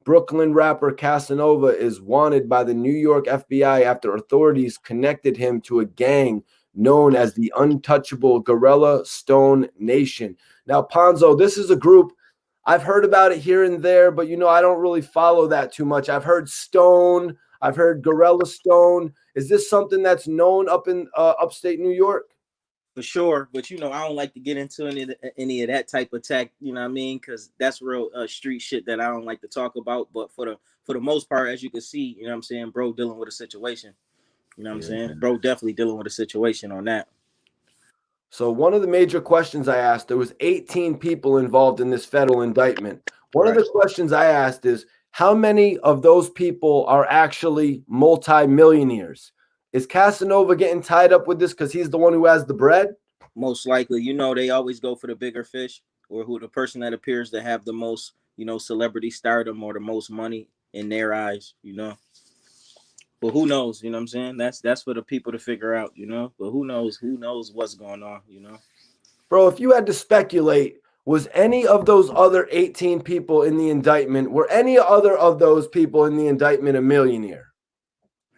Brooklyn rapper Casanova is wanted by the New York FBI after authorities connected him to a gang known as the Untouchable Gorilla Stone Nation. Now, Ponzo, this is a group I've heard about it here and there, but you know, I don't really follow that too much. I've heard Stone, I've heard Gorilla Stone. Is this something that's known up in upstate New York? For sure, but you know, I don't like to get into any of that type of tech. You know what I mean? Because that's real street shit that I don't like to talk about. But for the most part, as you can see, you know what I'm saying, bro, dealing with a situation. You know what I'm saying, bro, definitely dealing with a situation on that. So one of the major questions I asked, there was 18 people involved in this federal indictment. One of the questions I asked is, how many of those people are actually multimillionaires? Is Casanova getting tied up with this because he's the one who has the bread? Most likely, you know, they always go for the bigger fish, or who the person that appears to have the most, you know, celebrity stardom or the most money in their eyes, you know. But who knows, you know what I'm saying? That's for the people to figure out, you know. But who knows what's going on, you know. Bro, if you had to speculate, was any of those other 18 people in the indictment, were any other of those people in the indictment a millionaire?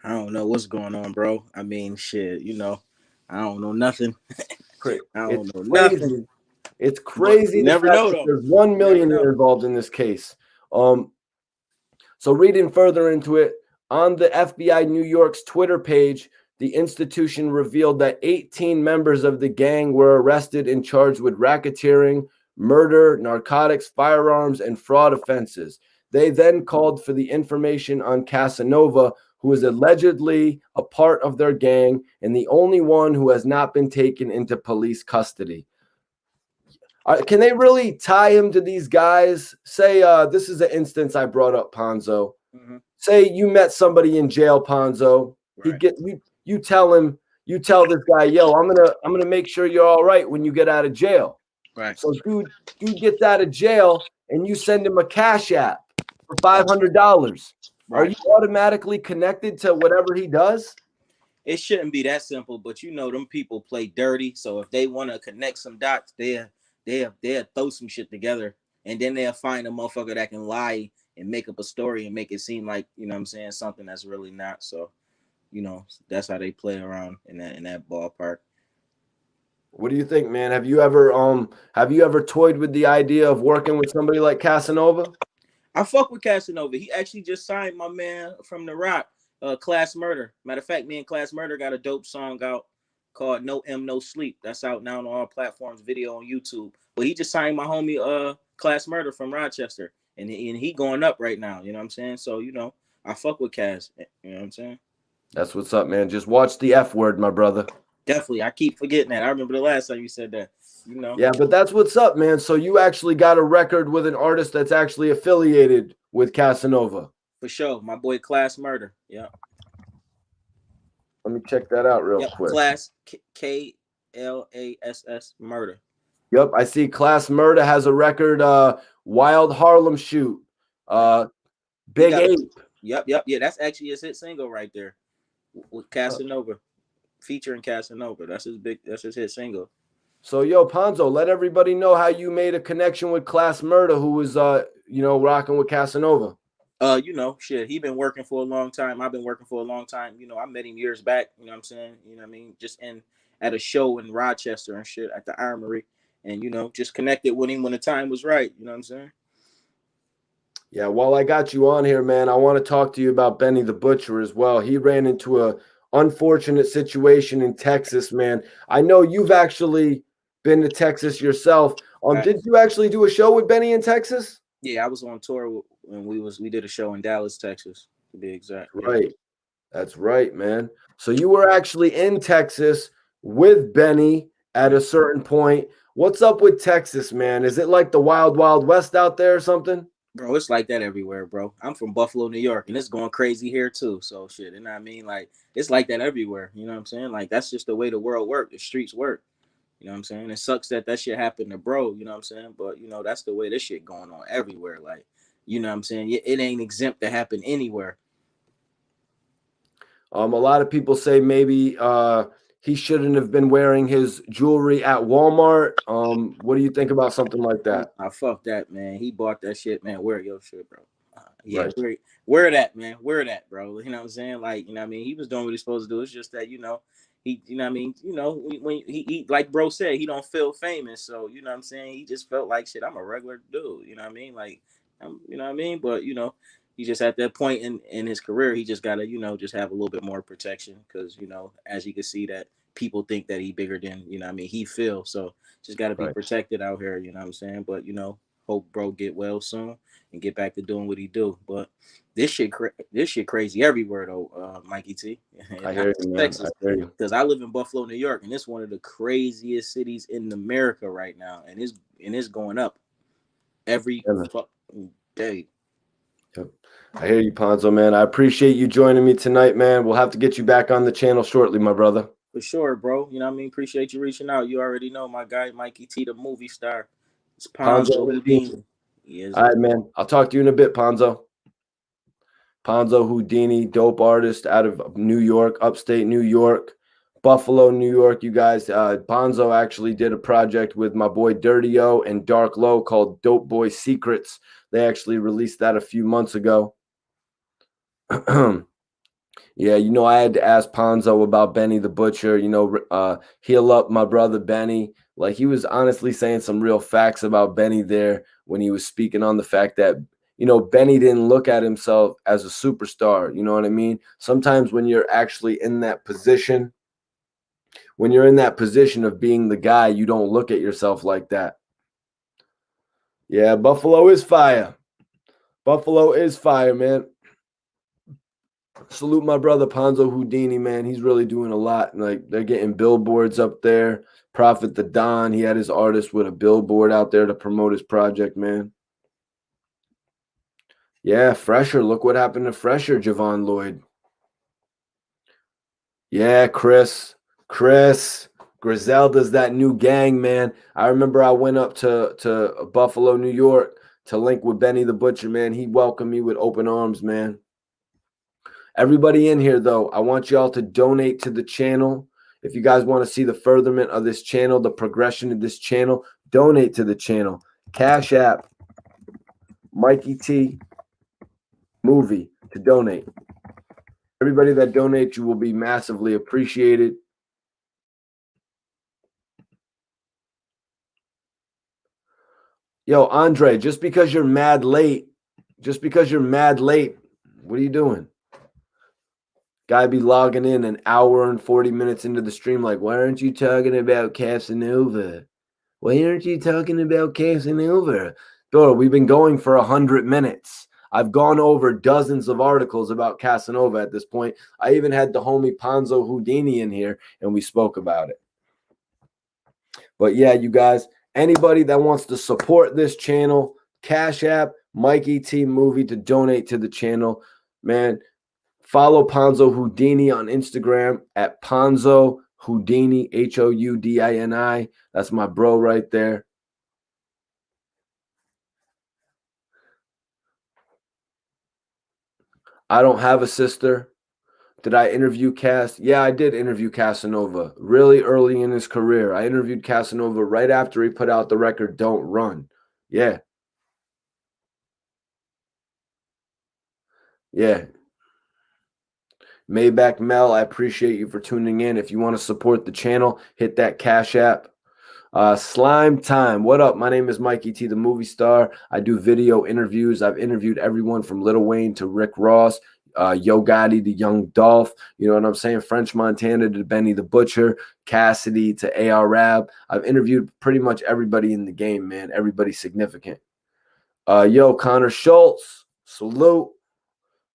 I don't know what's going on, bro. I mean, shit, you know, I don't know nothing. I don't know nothing. It's crazy the Never fact know that though. there's 1 millionaire involved in this case. So reading further into it, on the FBI New York's Twitter page, the institution revealed that 18 members of the gang were arrested and charged with racketeering, murder, narcotics, firearms, and fraud offenses. They then called for the information on Casanova, who is allegedly a part of their gang and the only one who has not been taken into police custody. Can they really tie him to these guys? Say, this is an instance I brought up, Ponzo. Mm-hmm. Say you met somebody in jail, Ponzo. Right. You tell this guy, yo, I'm gonna make sure you're all right when you get out of jail. Right. So dude gets out of jail and you send him a Cash App for $500. Right. Are you automatically connected to whatever he does? It shouldn't be that simple, but you know them people play dirty. So if they want to connect some dots, they'll throw some shit together, and then they'll find a motherfucker that can lie and make up a story and make it seem like, you know what I'm saying, something that's really not. So, you know, that's how they play around in that ballpark. What do you think, man? Have you ever toyed with the idea of working with somebody like Casanova? I fuck with Casanova. He actually just signed my man from the Rock, Class Murder. Matter of fact, me and Class Murder got a dope song out called No M No Sleep. That's out now on all platforms, video on YouTube. But he just signed my homie Class Murder from Rochester. And he going up right now, you know what I'm saying? So, you know, I fuck with Cass, you know what I'm saying? That's what's up, man. Just watch the F word, my brother. Definitely. I keep forgetting that. I remember the last time you said that, you know. Yeah, but that's what's up, man. So you actually got a record with an artist that's actually affiliated with Casanova. For sure. My boy Class Murder. Yeah. Let me check that out real quick. Class KLASS Murder. Yep, I see Class Murder has a record, Wild Harlem Shoot, Big Ape. Yep. Yeah, that's actually his hit single right there with Casanova, featuring Casanova. That's his hit single. So, yo, Ponzo, let everybody know how you made a connection with Class Murder, who was, rocking with Casanova. You know, shit, he been working for a long time. I've been working for a long time. You know, I met him years back. You know what I'm saying? You know what I mean? Just at a show in Rochester and shit at the Armory. And, you know, just connected with him when the time was right. You know what I'm saying? Yeah, while I got you on here, man, I want to talk to you about Benny the Butcher as well. He ran into a unfortunate situation in Texas, man. I know you've actually been to Texas yourself. Did you actually do a show with Benny in Texas? Yeah, I was on tour when we did a show in Dallas, Texas, to be exact. Right. That's right, man. So you were actually in Texas with Benny at a certain point. What's up with Texas, man? Is it like the wild, wild west out there or something? Bro, it's like that everywhere, bro. I'm from Buffalo, New York, and it's going crazy here too. So shit, you know what I mean? Like, it's like that everywhere. You know what I'm saying? Like, that's just the way the world works. The streets work. You know what I'm saying? It sucks that shit happened to bro, you know what I'm saying? But, you know, that's the way this shit going on everywhere. Like, you know what I'm saying? It ain't exempt to happen anywhere. A lot of people say maybe he shouldn't have been wearing his jewelry at Walmart. What do you think about something like that? Fuck that, man. He bought that shit, man. Wear your shit, bro. Yeah, right. wear that, man. Wear that, bro. You know what I'm saying? Like, you know what I mean? He was doing what he's supposed to do. It's just that, you know, he, you know what I mean? You know, when he like bro said, he don't feel famous. So, you know what I'm saying? He just felt like, shit, I'm a regular dude. You know what I mean? Like, you know what I mean? But, you know, he just at that point in his career, he just got to, you know, just have a little bit more protection because, you know, as you can see that people think that he bigger than, you know what I mean, he feels. So just got to be protected out here, you know what I'm saying? But, you know, hope bro get well soon and get back to doing what he do. But this shit crazy everywhere though, Mikey T. I hear you, man. Texas, because I live in Buffalo, New York, and it's one of the craziest cities in America right now, and it's going up every fucking day. Yep. I hear you, Ponzo, man. I appreciate you joining me tonight, man. We'll have to get you back on the channel shortly, my brother. For sure, bro. You know what I mean? Appreciate you reaching out. You already know my guy, Mikey T, the movie star. It's Ponzo Houdini. All right, man. I'll talk to you in a bit, Ponzo. Ponzo Houdini, dope artist out of New York, upstate New York, Buffalo, New York. You guys, Ponzo actually did a project with my boy Dirty O and Dark Low called Dope Boy Secrets. They actually released that a few months ago. Yeah, you know, I had to ask Ponzo about Benny the Butcher, you know, heal up my brother Benny. Like, he was honestly saying some real facts about Benny there when he was speaking on the fact that, you know, Benny didn't look at himself as a superstar. You know what I mean? Sometimes when you're actually in that position, of being the guy, you don't look at yourself like that. Yeah, Buffalo is fire. Buffalo is fire, man. Salute my brother Ponzo Houdini, man. He's really doing a lot. Like, they're getting billboards up there. Prophet the Don, he had his artist with a billboard out there to promote his project, man. Yeah, Fresher. Look what happened to Fresher, Javon Lloyd. Yeah, Chris. Griselda's that new gang, man. I remember I went up to Buffalo, New York to link with Benny the Butcher, man. He welcomed me with open arms, man. Everybody in here, though, I want y'all to donate to the channel. If you guys want to see the furtherment of this channel, the progression of this channel, donate to the channel. Cash App, Mikey T Movie to donate. Everybody that donates, you will be massively appreciated. Yo, Andre, just because you're mad late, what are you doing? Guy be logging in an hour and 40 minutes into the stream like, why aren't you talking about Casanova? Why aren't you talking about Casanova? Bro, we've been going for 100 minutes. I've gone over dozens of articles about Casanova at this point. I even had the homie Ponzo Houdini in here, and we spoke about it. But yeah, you guys, anybody that wants to support this channel, Cash App, Mikey T Movie to donate to the channel. Man, follow Ponzo Houdini on Instagram at Ponzo Houdini, Houdini. That's my bro right there. I don't have a sister. Did I interview Cass? Yeah, I did interview Casanova really early in his career. I interviewed Casanova right after he put out the record Don't Run. Yeah. Yeah. Maybach Mel, I appreciate you for tuning in. If you want to support the channel, hit that Cash App. Slime Time. What up? My name is Mikey T, the movie star. I do video interviews. I've interviewed everyone from Lil Wayne to Rick Ross, Yo Gotti to Young Dolph. You know what I'm saying? French Montana to Benny the Butcher, Cassidy to A.R. Rab. I've interviewed pretty much everybody in the game, man. Everybody significant. Yo, Connor Schultz. Salute.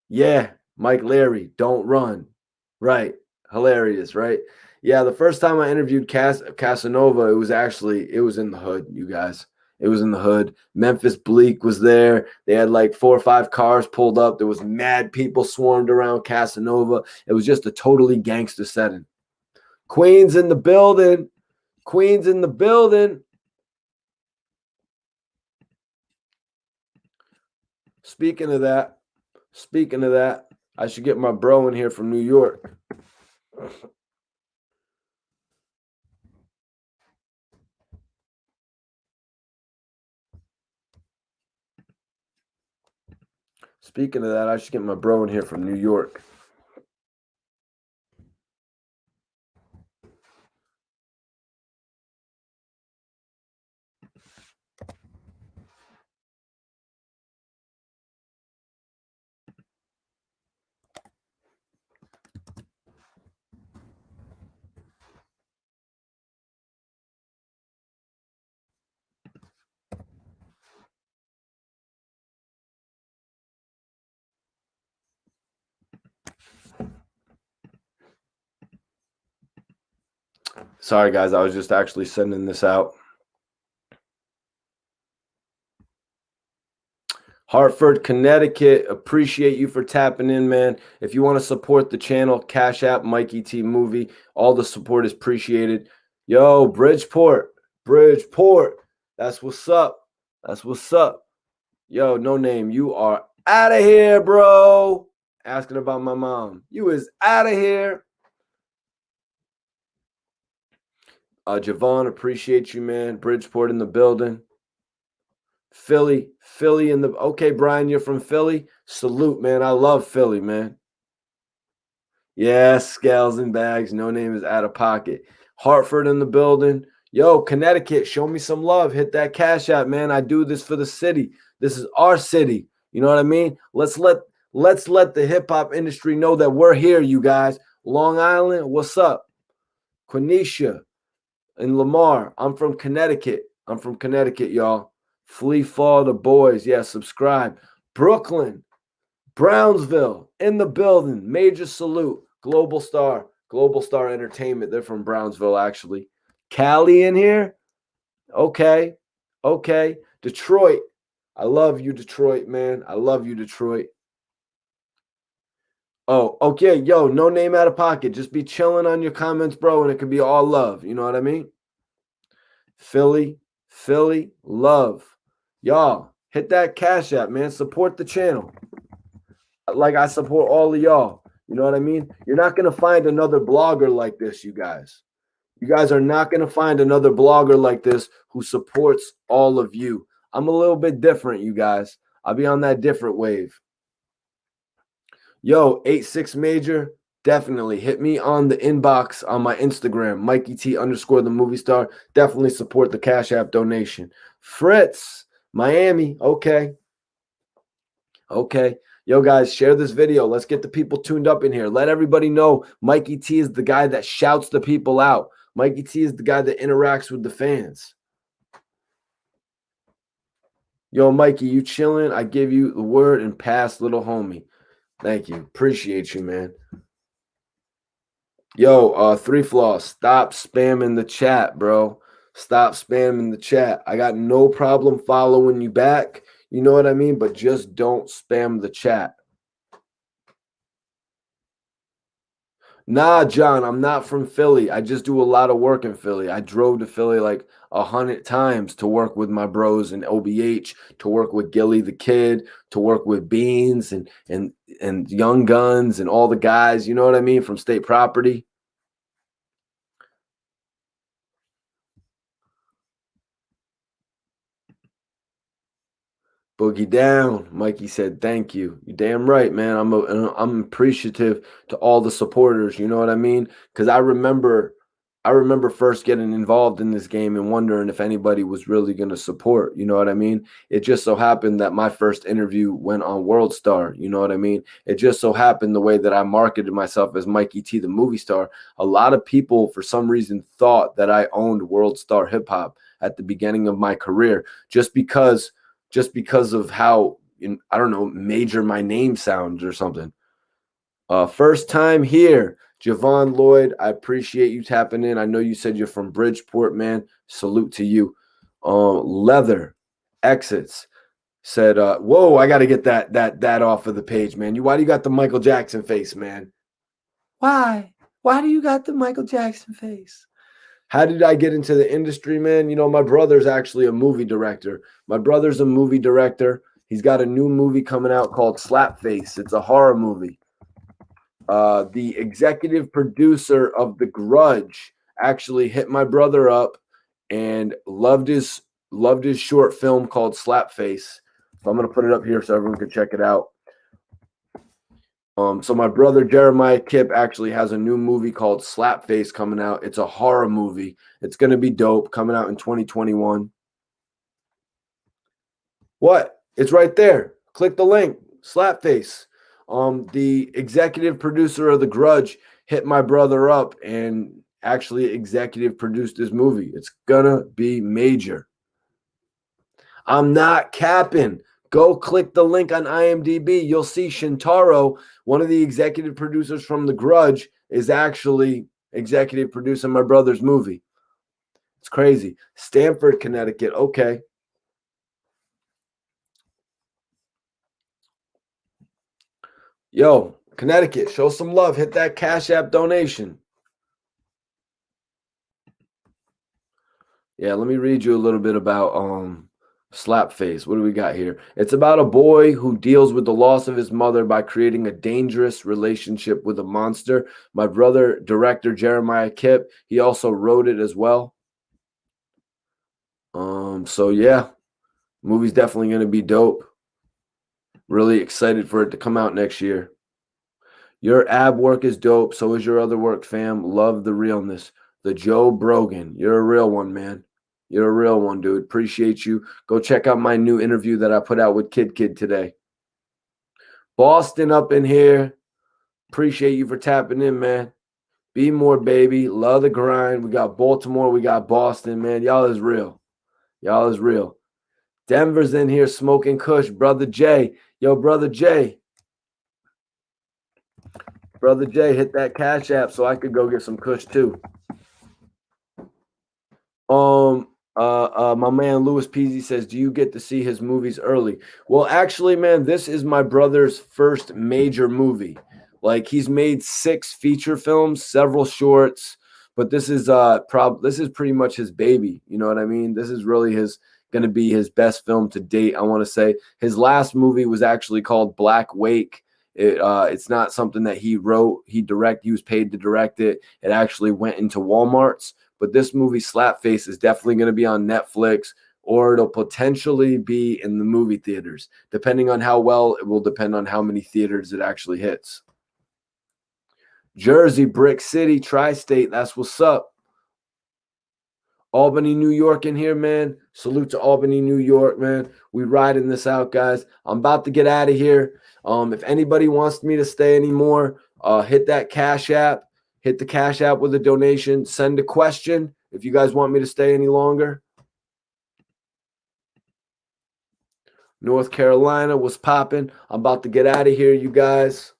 Yeah. Mike Larry. Don't run. Right. Hilarious, right? Yeah, the first time I interviewed Casanova, it was in the hood, you guys. It was in the hood. Memphis Bleak was there. They had like 4 or 5 cars pulled up. There was mad people swarmed around Casanova. It was just a totally gangster setting. Queens in the building. Queens in the building. Speaking of that, I should get my bro in here from New York. Speaking of that, I should get my bro in here from New York. Sorry, guys. I was just actually sending this out. Hartford, Connecticut. Appreciate you for tapping in, man. If you want to support the channel, Cash App, Mikey T Movie. All the support is appreciated. Yo, Bridgeport. That's what's up. That's what's up. Yo, No Name, you are out of here, bro. Asking about my mom. You is out of here. Javon, appreciate you, man. Bridgeport in the building. Philly in the... Okay, Brian, you're from Philly? Salute, man. I love Philly, man. Yeah, scales and bags. No Name is out of pocket. Hartford in the building. Yo, Connecticut, show me some love. Hit that Cash App, man. I do this for the city. This is our city. You know what I mean? Let's let the hip-hop industry know that we're here, you guys. Long Island, what's up? Quenisha and Lamar. I'm from Connecticut. Y'all. Flea Fall, the boys. Yeah, subscribe. Brooklyn, Brownsville, in the building. Major salute. Global Star Entertainment. They're from Brownsville, actually. Cali in here? Okay. Detroit. I love you, Detroit, man. I love you, Detroit. Oh, okay. Yo, No Name out of pocket. Just be chilling on your comments, bro, and it could be all love. You know what I mean? Philly, love. Y'all, hit that Cash App, man. Support the channel. Like I support all of y'all. You know what I mean? You're not going to find another blogger like this, you guys. You guys are not going to find another blogger like this who supports all of you. I'm a little bit different, you guys. I'll be on that different wave. Yo, 86 Major, definitely hit me on the inbox on my Instagram, Mikey T _ the movie star. Definitely support the Cash App donation. Fritz, Miami. Okay. Okay. Yo, guys, share this video. Let's get the people tuned up in here. Let everybody know Mikey T is the guy that shouts the people out. Mikey T is the guy that interacts with the fans. Yo, Mikey, you chilling? I give you the word and pass, little homie. Thank you. Appreciate you, man. Yo, 3 Floss, stop spamming the chat, bro. Stop spamming the chat. I got no problem following you back. You know what I mean? But just don't spam the chat. Nah, John, I'm not from Philly. I just do a lot of work in Philly. I drove to Philly like 100 times to work with my bros in OBH, to work with Gilly the Kid, to work with Beans and Young Guns and all the guys, you know what I mean, from State Property. Boogie down. Mikey said, thank you. You damn right, man. I'm appreciative to all the supporters. You know what I mean? Because I remember first getting involved in this game and wondering if anybody was really going to support. You know what I mean? It just so happened that my first interview went on World Star. You know what I mean? It just so happened the way that I marketed myself as Mikey T, the movie star. A lot of people, for some reason, thought that I owned World Star Hip Hop at the beginning of my career, just because of how, I don't know, major my name sounds or something. First time here, Javon Lloyd. I appreciate you tapping in. I know you said you're from Bridgeport, man. Salute to you. Leather Exits said, whoa, I got to get that off of the page, man. Why do you got the Michael Jackson face, man? Why do you got the Michael Jackson face? How did I get into the industry, man? You know, my brother's actually a movie director. He's got a new movie coming out called Slapface. It's a horror movie. The executive producer of The Grudge actually hit my brother up and loved his short film called Slapface. So I'm going to put it up here so everyone can check it out. So my brother Jeremiah Kipp actually has a new movie called Slapface coming out. It's a horror movie. It's going to be dope, coming out in 2021. What? It's right there. Click the link. Slapface. The executive producer of The Grudge hit my brother up and actually executive produced this movie. It's gonna be major. I'm not capping. Go click the link on IMDb. You'll see Shintaro, one of the executive producers from The Grudge, is actually executive producing my brother's movie. It's crazy. Stamford, Connecticut. Okay. Yo, Connecticut, show some love. Hit that Cash App donation. Yeah, let me read you a little bit about Slapface. What do we got here? It's about a boy who deals with the loss of his mother by creating a dangerous relationship with a monster. My brother, director Jeremiah Kipp, he also wrote it as well. So yeah, movie's definitely going to be dope. Really excited for it to come out next year. Your ab work is dope. So is your other work, fam. Love the realness. The Joe Brogan. You're a real one, man. You're a real one, dude. Appreciate you. Go check out my new interview that I put out with Kid today. Boston up in here. Appreciate you for tapping in, man. Be more, baby. Love the grind. We got Baltimore. We got Boston, man. Y'all is real. Y'all is real. Denver's in here smoking kush. Brother Jay. Yo, Brother Jay. Brother Jay, hit that Cash App so I could go get some kush too. My man Louis Peasy says, do you get to see his movies early? Well, actually, man, this is my brother's first major movie. Like, he's made 6 feature films, several shorts, but this is pretty much his baby. You know what I mean? This is really going to be his best film to date, I want to say. His last movie was actually called Black Wake. It's not something that he wrote, he was paid to direct it. It actually went into Walmart's, but this movie Slapface is definitely going to be on Netflix, or it'll potentially be in the movie theaters. Depending on how well, it will depend on how many theaters it actually hits. Jersey, Brick City, Tri-State, that's what's up. Albany, New York in here, man. Salute to Albany, New York, man. We riding this out, guys. I'm about to get out of here. If anybody wants me to stay anymore, hit that Cash App. Hit the Cash App with a donation. Send a question if you guys want me to stay any longer. North Carolina was popping. I'm about to get out of here, you guys.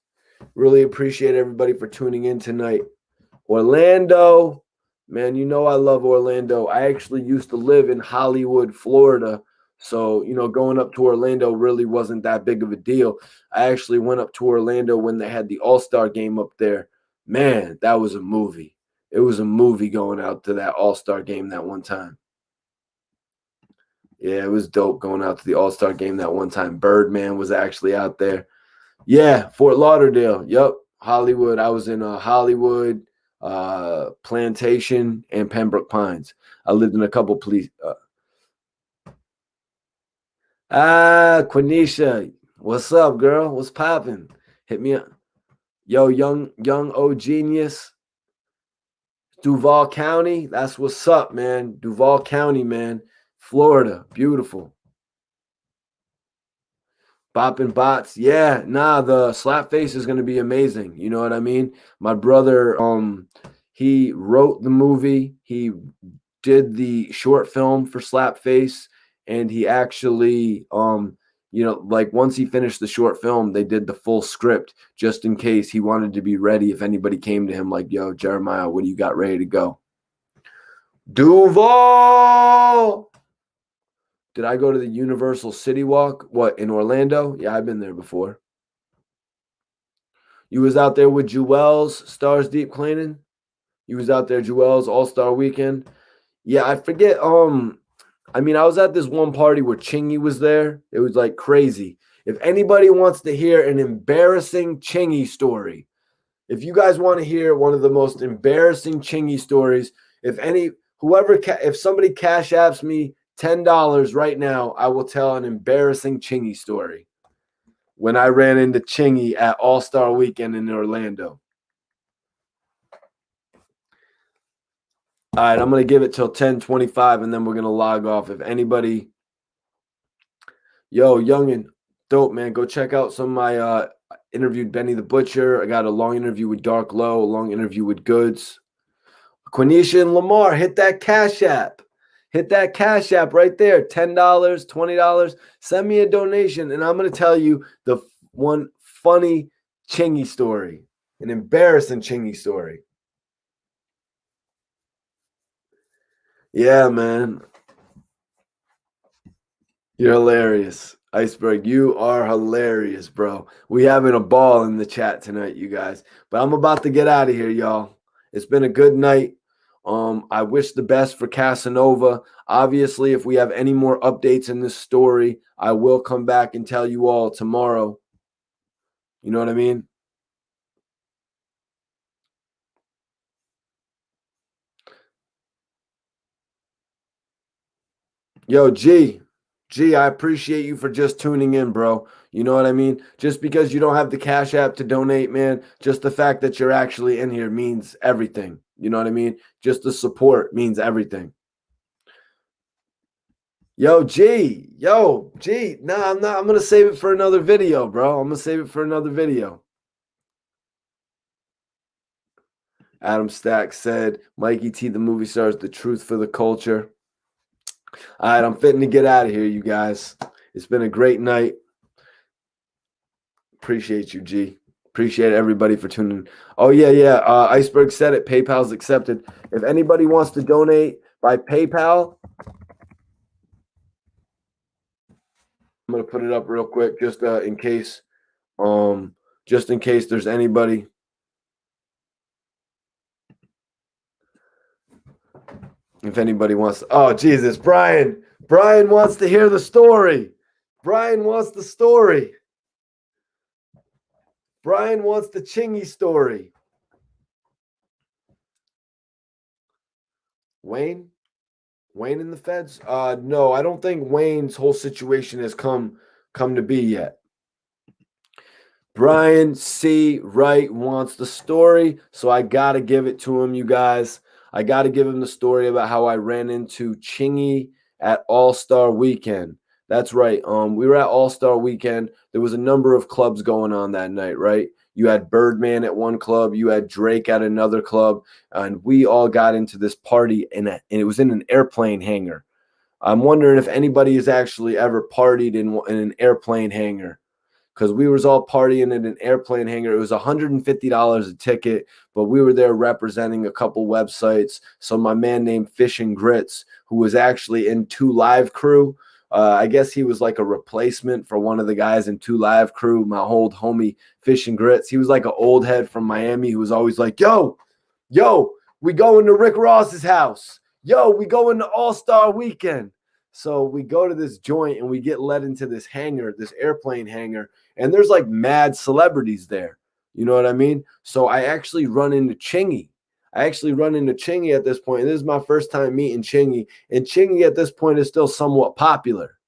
Really appreciate everybody for tuning in tonight. Orlando, man, you know I love Orlando. I actually used to live in Hollywood, Florida. So, going up to Orlando really wasn't that big of a deal. I actually went up to Orlando when they had the All-Star game up there. Man, that was a movie. It was a movie going out to that All-Star game that one time. Yeah, it was dope going out to the All-Star game that one time. Birdman was actually out there. Yeah, Fort Lauderdale. Yep, Hollywood. I was in Hollywood, Plantation, and Pembroke Pines. I lived in a couple police. Quenisha, what's up, girl? What's popping? Hit me up. Yo, young O genius. Duval County. That's what's up, man. Duval County, man. Florida. Beautiful. Bopping bots. Yeah, the Slapface is going to be amazing. You know what I mean? My brother, he wrote the movie. He did the short film for Slapface, and he actually, like once he finished the short film, they did the full script just in case he wanted to be ready if anybody came to him like, yo, Jeremiah, what do you got ready to go? Duval! Did I go to the Universal City Walk? What, in Orlando? Yeah, I've been there before. You was out there with Jewels, Stars Deep cleaning? You was out there, Jewels, All-Star Weekend? Yeah, I forget. I was at this one party where Chingy was there. It was like crazy. If anybody wants to hear an embarrassing Chingy story, if you guys want to hear one of the most embarrassing Chingy stories, if somebody cash apps me $10 right now, I will tell an embarrassing Chingy story. When I ran into Chingy at All-Star Weekend in Orlando. All right, I'm going to give it till 10:25, and then we're going to log off. If anybody, youngin, dope, man, go check out some of my interviewed Benny the Butcher. I got a long interview with Dark Low, a long interview with Goods. Quenisha and Lamar, hit that Cash App. Hit that Cash App right there, $10, $20. Send me a donation, and I'm going to tell you the one funny Chingy story, an embarrassing Chingy story. Yeah, man. You're hilarious. Iceberg, you are hilarious, bro. We having a ball in the chat tonight, you guys. But I'm about to get out of here, y'all. It's been a good night. I wish the best for Casanova. Obviously, if we have any more updates in this story, I will come back and tell you all tomorrow. You know what I mean? Yo, G, I appreciate you for just tuning in, bro. You know what I mean? Just because you don't have the Cash App to donate, man, just the fact that you're actually in here means everything. You know what I mean? Just the support means everything. Yo, G. Nah, I'm not. I'm going to save it for another video, bro. I'm going to save it for another video. Adam Stack said, Mikey T, the movie star, is the truth for the culture. All right, I'm fitting to get out of here, you guys. It's been a great night. Appreciate you, G. Appreciate everybody for tuning in. Oh, yeah. Iceberg said it. PayPal's accepted. If anybody wants to donate by PayPal, I'm going to put it up real quick just in case there's anybody. If anybody wants to, oh, Jesus, Brian wants to hear the story. Brian wants the story. Brian wants the Chingy story. Wayne in the feds? No, I don't think Wayne's whole situation has come to be yet. Brian C. Wright wants the story, so I got to give it to him, you guys. I got to give him the story about how I ran into Chingy at All-Star Weekend. That's right. We were at All-Star Weekend. There was a number of clubs going on that night, right? You had Birdman at one club, you had Drake at another club, and we all got into this party, and it was in an airplane hangar. I'm wondering if anybody has actually ever partied in an airplane hangar, because we was all partying in an airplane hangar. It was $150 a ticket, but we were there representing a couple websites. So my man named Fish and Grits, who was actually in 2 Live Crew, I guess he was like a replacement for one of the guys in 2 Live Crew, my old homie Fish and Grits. He was like an old head from Miami who was always like, yo, we going to Rick Ross's house. Yo, we going to All-Star Weekend. So we go to this joint and we get led into this hangar, this airplane hangar, and there's like mad celebrities there. You know what I mean? So I actually run into Chingy. At this point. And this is my first time meeting Chingy. And Chingy at this point is still somewhat popular.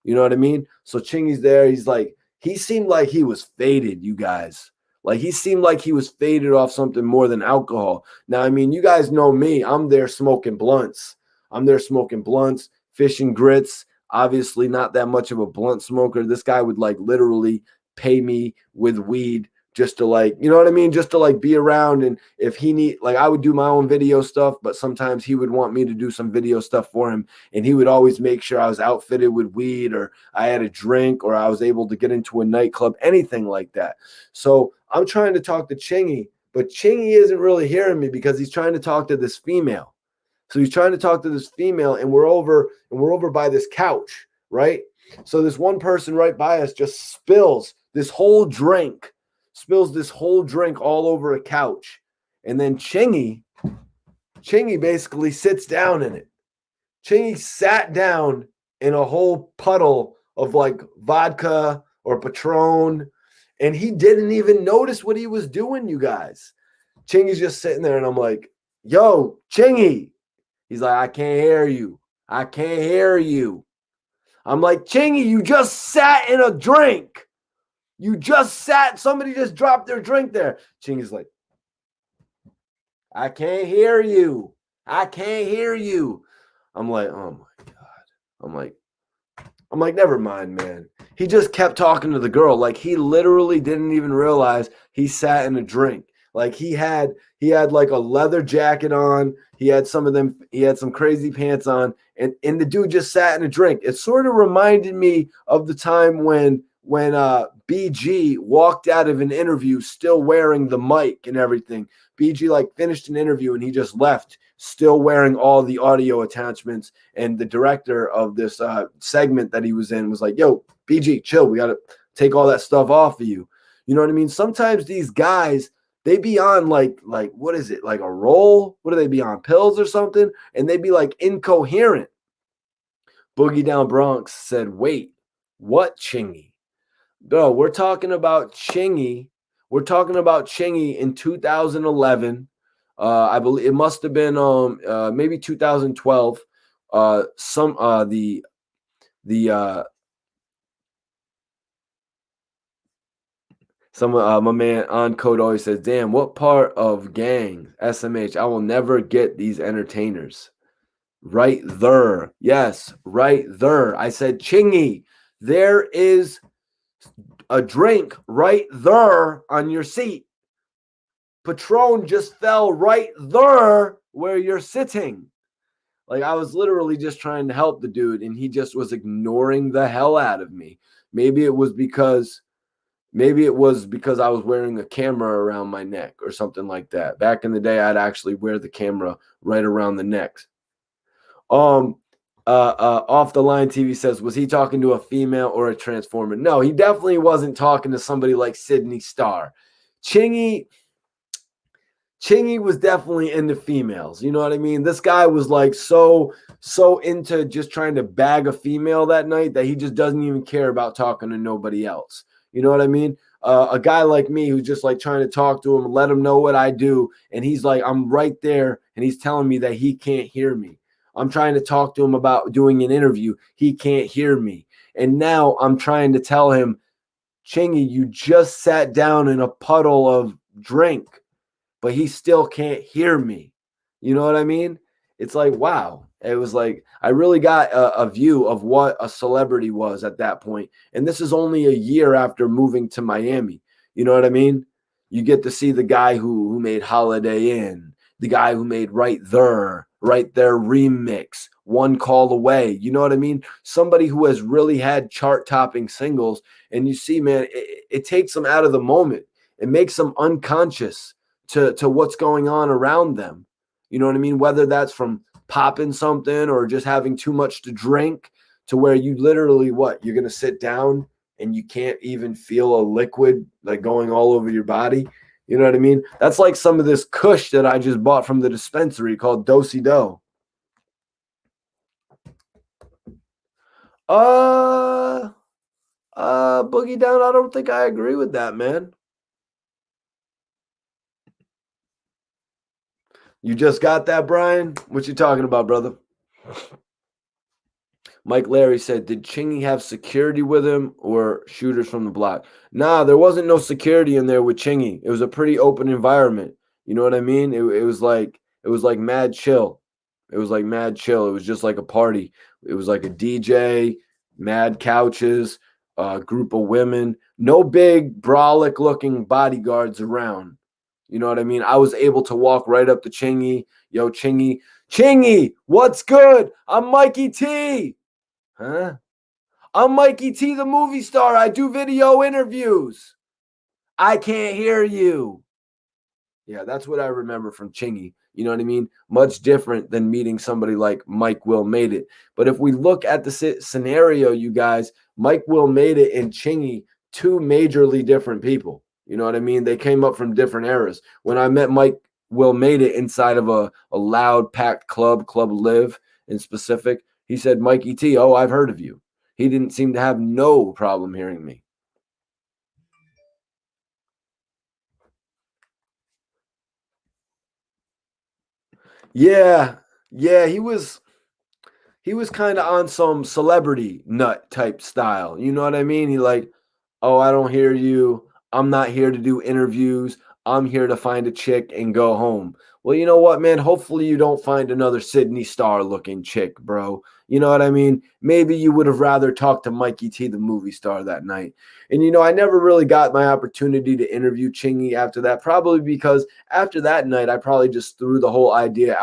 You know what I mean? So Chingy's there. He's like, he seemed like he was faded, you guys. Like he seemed like he was faded off something more than alcohol. Now, I mean, you guys know me. I'm there smoking blunts. Fish and Grits, obviously not that much of a blunt smoker. This guy would like literally pay me with weed just to like, you know what I mean? Just to like be around. And if he need, like I would do my own video stuff, but sometimes he would want me to do some video stuff for him. And he would always make sure I was outfitted with weed, or I had a drink, or I was able to get into a nightclub, anything like that. So I'm trying to talk to Chingy, but Chingy isn't really hearing me because he's trying to talk to this female. So he's trying to talk to this female, and we're over by this couch, right? So this one person right by us just spills this whole drink all over a couch. And then Chingy basically sits down in it. Chingy sat down in a whole puddle of like vodka or Patron, and he didn't even notice what he was doing, you guys. Chingy's just sitting there, and I'm like, yo, Chingy. He's like, I can't hear you. I'm like, Chingy, you just sat in a drink. Somebody just dropped their drink there. Chingy's like, I can't hear you. I'm like, oh my God. I'm like, never mind, man. He just kept talking to the girl. Like he literally didn't even realize he sat in a drink. Like he had like a leather jacket on. He had some crazy pants on, and the dude just sat in a drink. It sort of reminded me of the time when BG walked out of an interview still wearing the mic and everything. BG like finished an interview and he just left still wearing all the audio attachments, and the director of this segment that he was in was like, yo, BG, chill. We got to take all that stuff off of you. You know what I mean? Sometimes these guys, they be on like what is it? Like a roll? What do they be on? Pills or something? And they be like incoherent. Boogie Down Bronx said, wait, what Chingy? No, we're talking about Chingy. We're talking about Chingy in 2011. I believe it must have been maybe 2012. My man on code always says, damn, what part of gang SMH? I will never get these entertainers. Right there. Yes, right there. I said, Chingy, there is a drink right there on your seat. Patron just fell right there where you're sitting. Like I was literally just trying to help the dude, and he just was ignoring the hell out of me. Maybe it was because I was wearing a camera around my neck or something like that. Back in the day, I'd actually wear the camera right around the neck. Off the line TV says, was he talking to a female or a transformer? No, he definitely wasn't talking to somebody like Sydney Starr. Chingy was definitely into females. You know what I mean? This guy was like so into just trying to bag a female that night that he just doesn't even care about talking to nobody else. You know what I mean? a guy like me who's just like trying to talk to him, let him know what I do, and he's like, I'm right there, and he's telling me that he can't hear me. I'm trying to talk to him about doing an interview. He can't hear me. And now I'm trying to tell him, Chingy, you just sat down in a puddle of drink, but he still can't hear me. You know what I mean? It's like, wow. It was like, I really got a view of what a celebrity was at that point. And this is only a year after moving to Miami. You know what I mean? You get to see the guy who made Holiday Inn, the guy who made Right There remix, One Call Away. You know what I mean? Somebody who has really had chart topping singles. And you see, man, it takes them out of the moment. It makes them unconscious to what's going on around them. You know what I mean? Whether that's from popping something or just having too much to drink, to where you literally you're going to sit down and you can't even feel a liquid like going all over your body. You know what I mean? That's like some of this kush that I just bought from the dispensary called Do-Si Do. Boogie Down, I don't think I agree with that, man. You just got that, Brian? What you talking about, brother? Mike Larry said, did Chingy have security with him or shooters from the block? Nah, there wasn't no security in there with Chingy. It was a pretty open environment. You know what I mean? It was like mad chill. It was like mad chill. It was just like a party. It was like a DJ, mad couches, a group of women, no big brolic looking bodyguards around. You know what I mean? I was able to walk right up to Chingy. Yo, Chingy, what's good? I'm Mikey T. Huh? I'm Mikey T, the movie star. I do video interviews. I can't hear you. Yeah, that's what I remember from Chingy. You know what I mean? Much different than meeting somebody like Mike Will Made It. But if we look at the scenario, you guys, Mike Will Made It and Chingy, two majorly different people. You know what I mean? They came up from different eras. When I met Mike Will Made It inside of a loud, packed Club Live in specific, he said, Mikey T, oh, I've heard of you. He didn't seem to have no problem hearing me. Yeah, he was kind of on some celebrity nut type style. You know what I mean? He like, oh, I don't hear you. I'm not here to do interviews. I'm here to find a chick and go home. Well, you know what, man? Hopefully you don't find another Sydney Star looking chick, bro. You know what I mean? Maybe you would have rather talked to Mikey T, the movie star, that night. And, you know, I never really got my opportunity to interview Chingy after that, probably because after that night, I probably just threw the whole idea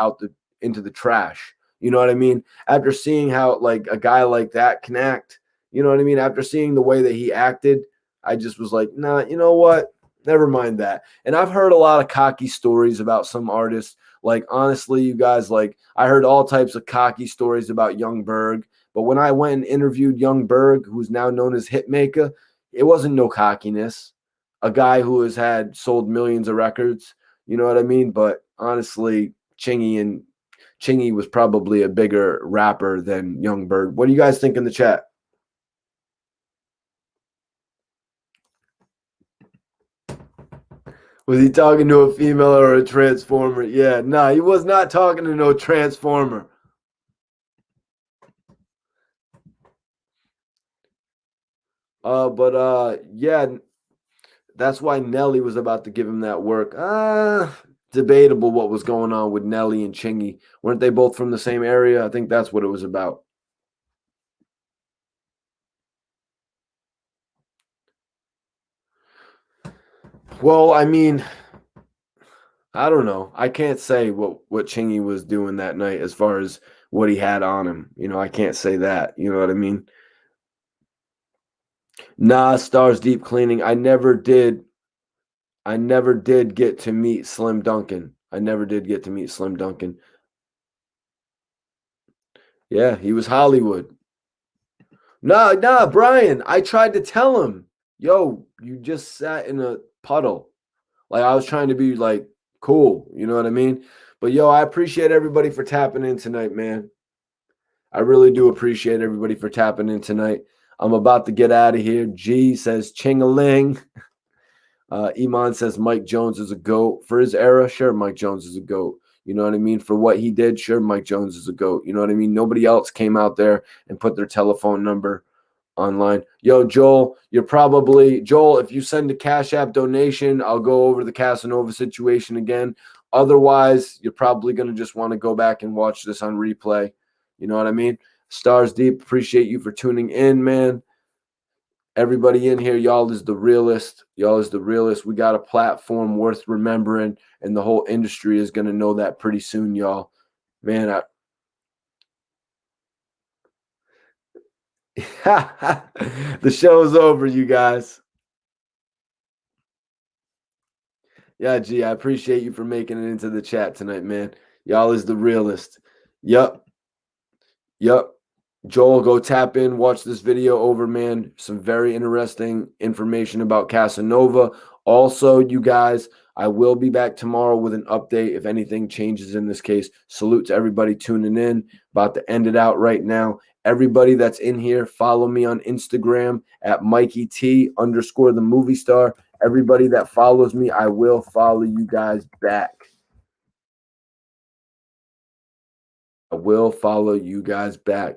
into the trash. You know what I mean? After seeing how like a guy like that can act, you know what I mean? After seeing the way that he acted, I just was like, nah, you know what? Never mind that. And I've heard a lot of cocky stories about some artists. Like, honestly, you guys, like, I heard all types of cocky stories about Young Berg. But when I went and interviewed Young Berg, who's now known as Hitmaker, it wasn't no cockiness. A guy who has had sold millions of records, you know what I mean? But honestly, Chingy was probably a bigger rapper than Young Berg. What do you guys think in the chat? Was he talking to a female or a transformer? Yeah, nah, he was not talking to no transformer. Yeah, that's why Nelly was about to give him that work. Debatable what was going on with Nelly and Chingy. Weren't they both from the same area? I think that's what it was about. Well, I mean, I don't know. I can't say what Chingy was doing that night as far as what he had on him. You know, I can't say that. You know what I mean? Nah, Stars Deep Cleaning. I never did get to meet Slim Duncan. I never did get to meet Slim Duncan. Yeah, he was Hollywood. Nah, Brian. I tried to tell him, yo, you just sat in a puddle. Like, I was trying to be like cool, you know what I mean? But yo, I appreciate everybody for tapping in tonight, man. I really do appreciate everybody for tapping in tonight. I'm about to get out of here. G says ching-a-ling. Iman says Mike Jones is a GOAT. For his era, sure, Mike Jones is a GOAT. You know what I mean? For what he did, sure, Mike Jones is a GOAT. You know what I mean? Nobody else came out there and put their telephone number online. Yo, Joel, Joel, if you send a Cash App donation, I'll go over the Casanova situation again. Otherwise, you're probably going to just want to go back and watch this on replay. You know what I mean? Stars Deep, appreciate you for tuning in, man. Everybody in here, y'all is the realest. Y'all is the realest. We got a platform worth remembering, and the whole industry is going to know that pretty soon, y'all. Man, the show's over, you guys. Yeah, G, I appreciate you for making it into the chat tonight, man. Y'all is the realest. Yup. Yup. Joel, go tap in, watch this video over, man. Some very interesting information about Casanova. Also, you guys, I will be back tomorrow with an update if anything changes in this case. Salute to everybody tuning in. About to end it out right now. Everybody that's in here, follow me on Instagram at MikeyT_the movie star. Everybody that follows me, I will follow you guys back. I will follow you guys back.